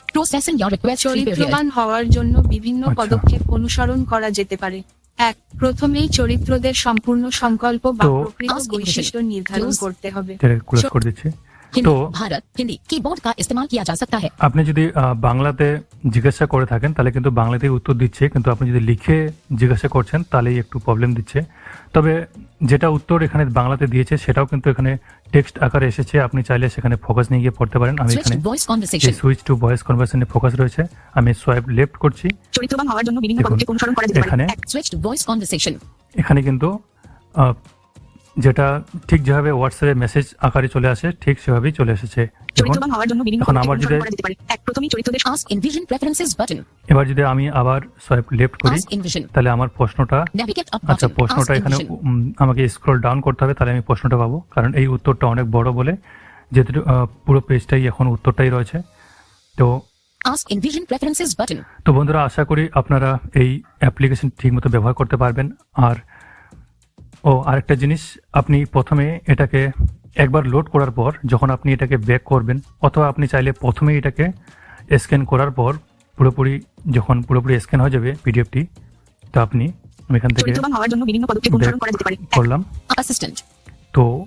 Processing your request will be read. চরিত্রবান হওয়ার জন্য বিভিন্ন আচ্ছা। পদক্ষেপ অনুসরণ করা যেতে পারে। 1. প্রথমেই চরিত্রদের সম্পূর্ণ সংকল্প বা তো- প্রকৃত Ask বৈশিষ্ট্য English. নির্ধারণ Close. করতে হবে। এটা ক্লোজ করে দিচ্ছি। Hindi, তো Bharat, Hindi. कीबोर्ड का इस्तेमाल किया जा सकता है. আপনি যদি বাংলাতে জিজ্ঞাসা করে থাকেন তাহলে কিন্তু বাংলাতেই উত্তর দিচ্ছে, কিন্তু আপনি যদি লিখে জিজ্ঞাসা করছেন তাহলেই একটু প্রবলেম দিচ্ছে। তবে যেটা উত্তর এখানে বাংলাতে দিয়েছে সেটাও কিন্তু এখানে টেক্সট আকারে এসেছে, আপনি চাইলে সেখানে ফোকাস নিয়ে গিয়ে পড়তে পারেন। আমি এখানে Switched voice conversation. Switch to voice কনভারসেশনে ফোকাস রয়েছে, আমি সোয়াইপ লেফট করছি। চরিত্রবান হওয়ার জন্য বিভিন্ন দেখুন, পদক্ষেপ অনুসরণ করা যেতে পারে এখানে 1. Switched voice conversation. এখানে কিন্তু যেটা ঠিক যেভাবে হোয়াটসঅ্যাপে মেসেজ আকারে চলে আসে ঠিক সেভাবেই চলে এসেছে। দেখুন, চরিত্রবান হওয়ার জন্য বিভিন্ন এখন পদক্ষেপ আমার অনুসরণ যদি- করা যেতে পারে 1. প্রথমেই চরিত্রদের Ask Envision preferences button. এবার যদি আমি আবার সোয়াইপ লেফট করি Ask Envision. তাহলে আমার প্রশ্নটা, Navigate up আচ্ছা button. প্রশ্নটা Ask এখানে Envision. আমাকে স্ক্রল ডাউন করতে হবে, তাহলে আমি প্রশ্নটা পাবো, কারণ এই উত্তরটা অনেক বড় বলে যেহেতু পুরো পেজটাই এখন উত্তরটাই রয়েছে। তো Ask Envision preferences button. তো বন্ধুরা, আশা করি আপনারা এই অ্যাপ্লিকেশন ঠিকমতো ব্যবহার করতে পারবেন। আর আরেকটা জিনিস, আপনি প্রথমে এটাকে একবার লোড করার পর যখন আপনি এটাকে ব্যাক করবেন, অথবা আপনি চাইলে প্রথমেই এটাকে স্ক্যান করার পর যখন পুরোপুরি স্ক্যান হয়ে যাবে পিডিএফটি, তো আমি এখান থেকে চরিত্রবান হওয়ার জন্য বিভিন্ন পদক্ষেপ অনুসরণ করা যেতে পারে 1. করলাম। Assistant. তো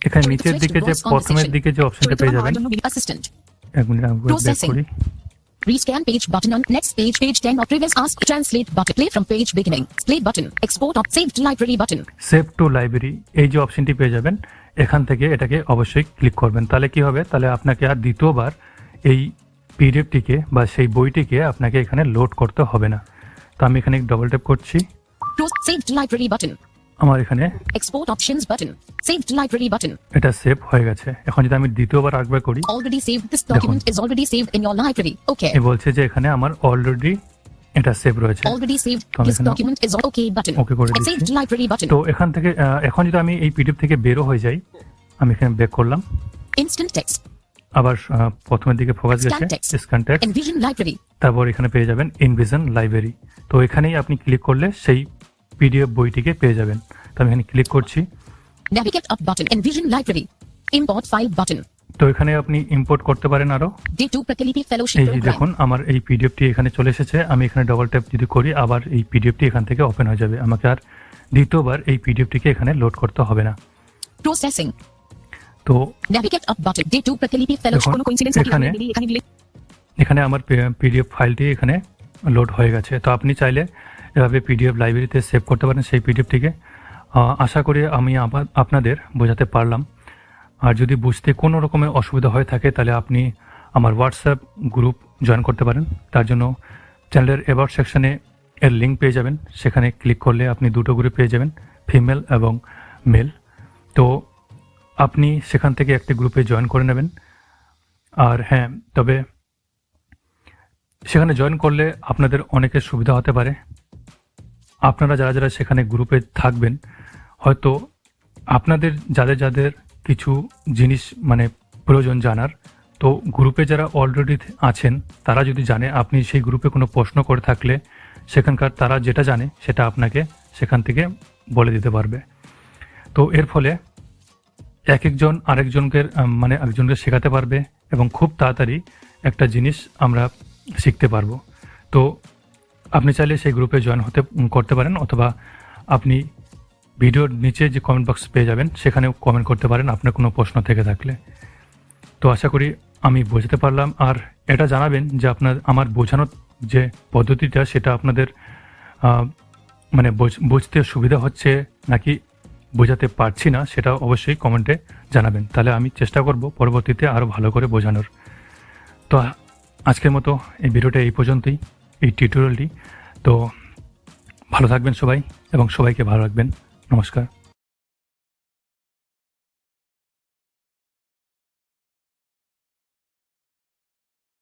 এখানে নিচের দিকে যে প্রথমের দিকে যে অপশনটা পেয়ে চরিত্রবান যাবেন, হওয়ার জন্য Assistant. এক মিনিট আমি ব্যাক Processing. করি। Rescan page button on next page, page 10 or previous. Ask translate button. Play from page beginning. Play button. Export of saved library button. Save two library, এই যে অপশনটি পেয়ে যাবেন, এখান থেকে এটাকে অবশ্যই ক্লিক করবেন। তাহলে কি হবে, তাহলে আপনাকে আর দ্বিতীয়বার এই পিডিএফটিকে বা সেই বইটিকে আপনাকে এখানে লোড করতে হবে না। তো আমি এখানে ডবল ট্যাপ করছি, Close saved library button. আমার এখানে Export options button. Saved library button. এটা সেভ হয়ে গেছে। এখন যদি আমি দ্বিতীয়বার একবার করি, Already saved. This document is already saved in your library. Okay. এ বলছে যে এখানে আমার অলরেডি এটা সেভ রয়েছে। Already saved. তো আমি This এখানে document is okay button. okay করে দিচ্ছি। Saved library button. তো এখান থেকে এখন যদি আমি এই পিডিএফ থেকে বেরো হয়ে যাই, আমি এখানে ব্যাক করলাম, Instant text. আবার প্রথমের দিকে ফোকাস গেছে, Scan text. Scan text, Envision library. তারপর এখানে পেয়ে যাবেন ইনভিশন লাইব্রেরি। তো এখানেই আপনি ক্লিক করলে সেই পিডিএফ বইটিকে পেয়ে যাবেন। তো আমি এখানে ক্লিক করছি, Navigate up button. Envision library. Import file button. তো এখানে আপনি ইম্পোর্ট করতে পারেন আরো। Day 2 Pratilipi Fellowship এই যে Program. দেখুন, আমার এই পিডিএফটি এখানে চলে এসেছে। আমি এখানে ডবল ট্যাপ যদি করি, আবার এই পিডিএফটি এখান থেকে ওপেন হয়ে যাবে। আমাকে আর দ্বিতীয়বার এই পিডিএফটিকে এখানে লোড করতে হবে না। Processing. তো Navigate up button. Day 2 Pratilipi Fellowship. দেখুন, কোনো কোইন্সিডেন্স নাকি এখানে আপনি এখানে দিলে এখানে আমার পিডিএফ ফাইলটি এখানে লোড হয়ে গেছে। তো আপনি চাইলে এভাবে পিডিএফ লাইব্রেরিতে সেভ করতে পারেন সেই পিডিএফটিকে। আশা করি আমি আপনাদের বোঝাতে পারলাম। আর যদি বুঝতে কোনো রকমের অসুবিধা হয়ে থাকে তাহলে আপনি আমার হোয়াটসঅ্যাপ গ্রুপ জয়েন করতে পারেন। তার জন্য চ্যানেলের অ্যাবাউট সেকশনে এর লিঙ্ক পেয়ে যাবেন, সেখানে ক্লিক করলে আপনি দুটো গ্রুপ পেয়ে যাবেন, ফিমেল এবং মেল। তো আপনি সেখান থেকে একটি গ্রুপে জয়েন করে নেবেন। আর হ্যাঁ, তবে সেখানে জয়েন করলে আপনাদের অনেকের সুবিধা হতে পারে। আপনারা যারা যারা সেখানে গ্রুপে থাকবেন, হয়তো আপনাদের যাদের যাদের কিছু জিনিস মানে প্রয়োজন জানার, তো গ্রুপে যারা অলরেডি আছেন তারা যদি জানে, আপনি সেই গ্রুপে কোনো প্রশ্ন করে থাকলে সেখানকার তারা যেটা জানে সেটা আপনাকে সেখান থেকে বলে দিতে পারবে। তো এর ফলে একজন আরেকজনকে মানে একজনকে শেখাতে পারবে এবং খুব তাড়াতাড়ি একটা জিনিস আমরা শিখতে পারবো। তো আপনি চাইলে সেই গ্রুপে জয়েন করতে পারেন, অথবা আপনি ভিডিওর নিচে যে কমেন্ট বক্স পেয়ে যাবেন, সেখানেও কমেন্ট করতে পারেন আপনার কোনো প্রশ্ন থেকে থাকলে। তো আশা করি আমি বোঝাতে পারলাম, আর এটা জানাবেন যে আমার বোঝানোর যে পদ্ধতিটা সেটা আপনাদের মানে বুঝতে সুবিধা হচ্ছে নাকি বোঝাতে পারছি না, সেটা অবশ্যই কমেন্টে জানাবেন। তাহলে আমি চেষ্টা করব পরবর্তীতে আরও ভালো করে বোঝানোর। তো আজকের মতো এই ভিডিওটা এই পর্যন্তই, এই টিউটোরিয়ালটি। তো ভালো থাকবেন সবাই এবং সবাইকে ভালো রাখবেন। নমস্কার।